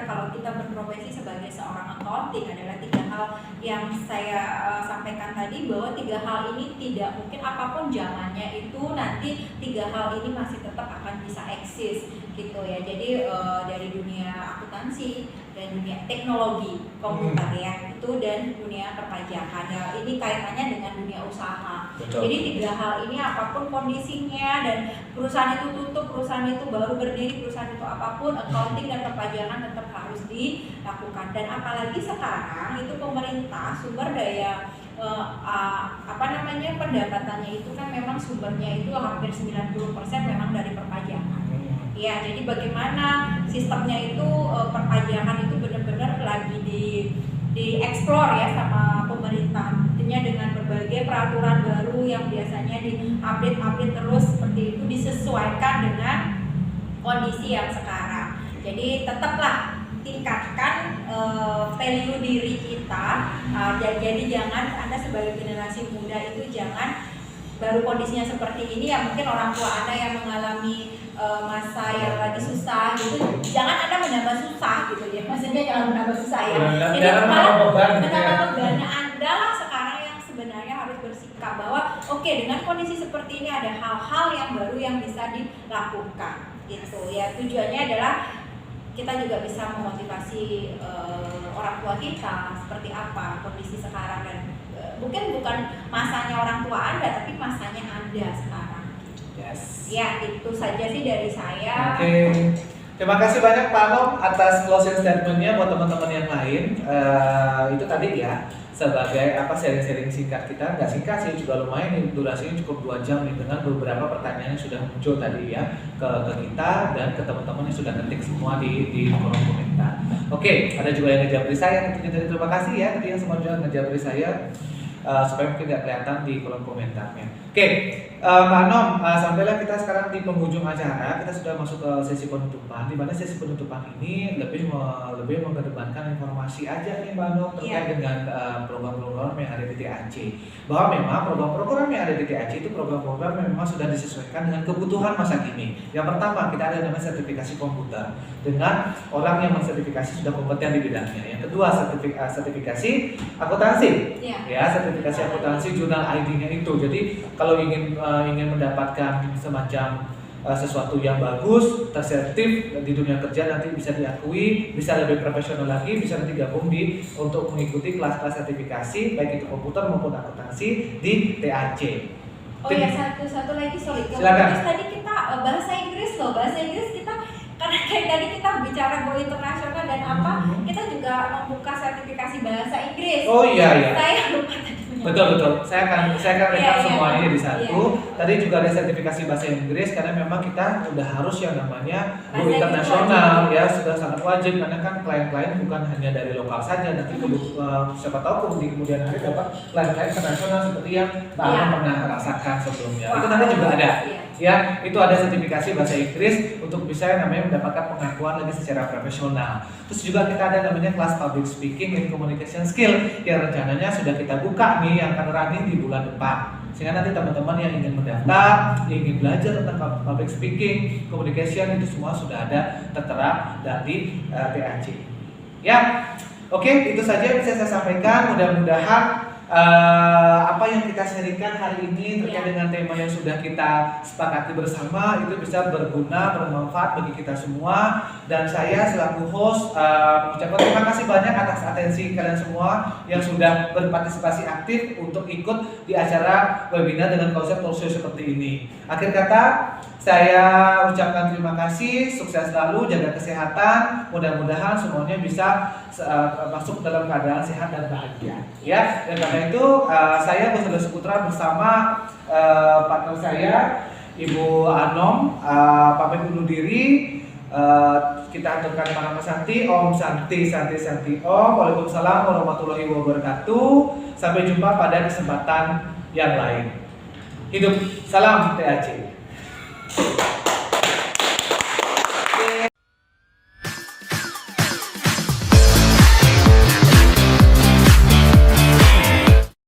kalau kita berprofesi sebagai seorang accounting adalah tiga hal yang saya sampaikan tadi, bahwa tiga hal ini tidak mungkin apapun zamannya itu nanti tiga hal ini masih tetap akan bisa eksis gitu ya. Jadi dari dunia akuntansi dan dunia teknologi komputer ya itu dan dunia perpajakan ya, ini kaitannya dengan dunia usaha. Betul. Jadi tiga hal ini apapun kondisinya dan perusahaan itu tutup, perusahaan itu baru berdiri, perusahaan itu apapun, accounting dan perpajakan tetap harus dilakukan. Dan apalagi sekarang itu pemerintah sumber daya pendapatannya itu kan memang sumbernya itu hampir 90% memang dari perpajakan. Ya, jadi bagaimana sistemnya itu perpajakan itu benar-benar lagi dieksplor ya sama pemerintah. Tentunya dengan berbagai peraturan baru yang biasanya diupdate terus seperti itu, disesuaikan dengan kondisi yang sekarang. Jadi tetaplah tingkatkan value diri kita. Jadi jangan Anda sebagai generasi muda itu jangan baru kondisinya seperti ini ya, mungkin orang tua Anda yang mengalami masa yang lagi susah gitu, jangan Anda menambah susah gitu ya, maksudnya jangan menambah susah ya. Jadi menambah beban Anda lah sekarang yang sebenarnya harus bersikap bahwa oke, dengan kondisi seperti ini ada hal-hal yang baru yang bisa dilakukan gitu ya. Tujuannya adalah kita juga bisa memotivasi orang tua kita seperti apa kondisi sekarang dan mungkin bukan masanya orang tua Anda tapi masanya Anda sekarang. Yes. Ya, itu saja sih dari saya. Oke. Terima kasih banyak Pak Anom atas closing statement-nya buat teman-teman yang lain. Itu tadi ya sebagai sharing-sharing singkat kita, nggak singkat sih, juga lumayan nih, durasinya cukup 2 jam nih dengan beberapa pertanyaan yang sudah muncul tadi ya ke kita dan ke teman-teman yang sudah ngetik semua di kolom komentar. Oke, ada juga yang ngejabri saya, tentunya terima kasih ya tadi yang semua juga ngejabri saya. Supaya mungkin tidak kelihatan di kolom komentarnya. Oke, Mbak Anom, sampailah kita sekarang di penghujung acara. Kita sudah masuk ke sesi penutupan, di mana sesi penutupan ini lebih mengedepankan informasi aja nih Mbak Anom terkait dengan program-program yang ada di TAC. Bahwa memang program-program yang ada di TAC itu program-program yang memang sudah disesuaikan dengan kebutuhan masa kini. Yang pertama, kita ada namanya sertifikasi komputer dengan orang yang mensertifikasi sudah kompeten di bidangnya. Yang kedua, sertifikasi akuntansi. Ya, sertifikasi akuntansi jurnal ID-nya itu. Jadi kalau ingin mendapatkan semacam sesuatu yang bagus, tersertif di dunia kerja nanti bisa diakui, bisa lebih profesional lagi, bisa nanti gabung untuk mengikuti kelas-kelas sertifikasi baik itu komputer maupun akuntansi di TAC. Oh ya, satu lagi sorry. Silakan. Tadi kita bahasa Inggris kita karena kayak tadi kita bicara go internasional dan kita juga membuka sertifikasi bahasa Inggris. Oh iya. Saya lupa tadi Betul. Saya akan rekap Iya, semuanya jadi iya. satu. Tadi juga ada sertifikasi bahasa Inggris karena memang kita udah harus yang namanya go Bahasa internasional Inggris ya, sudah sangat wajib karena kan klien-klien bukan hanya dari lokal saja, nanti siapa tahu di kemudian hari dapat klien-klien internasional seperti yang Mbak Ana pernah rasakan sebelumnya. Itu nanti juga ada. Iya. Ya, itu ada sertifikasi bahasa Inggris untuk bisa yang namanya mendapatkan pengakuan lagi secara profesional. Terus juga kita ada namanya kelas public speaking and communication skill yang rencananya sudah kita buka nih yang akan running di bulan depan. Sehingga nanti teman-teman yang ingin mendaftar, yang ingin belajar tentang public speaking, communication itu semua sudah ada tertera dari PAC. Ya, oke, itu saja yang bisa saya sampaikan. Mudah-mudahan apa yang kita sharingkan hari ini terkait dengan tema yang sudah kita sepakati bersama itu bisa berguna, bermanfaat bagi kita semua. Dan saya selaku host mengucapkan terima kasih banyak atas atensi kalian semua yang sudah berpartisipasi aktif untuk ikut di acara webinar dengan konsep talk show seperti ini. Akhir kata, saya ucapkan terima kasih, sukses selalu, jaga kesehatan, mudah-mudahan semuanya bisa masuk dalam keadaan sehat dan bahagia. Ya, dan karena itu saya Gus Saputra bersama partner saya Ibu Anom pamit undur diri. Kita aturkan para Santi, Om Santi Om. Waalaikumsalam warahmatullahi wabarakatuh. Sampai jumpa pada kesempatan yang lain. Hidup, salam TAC.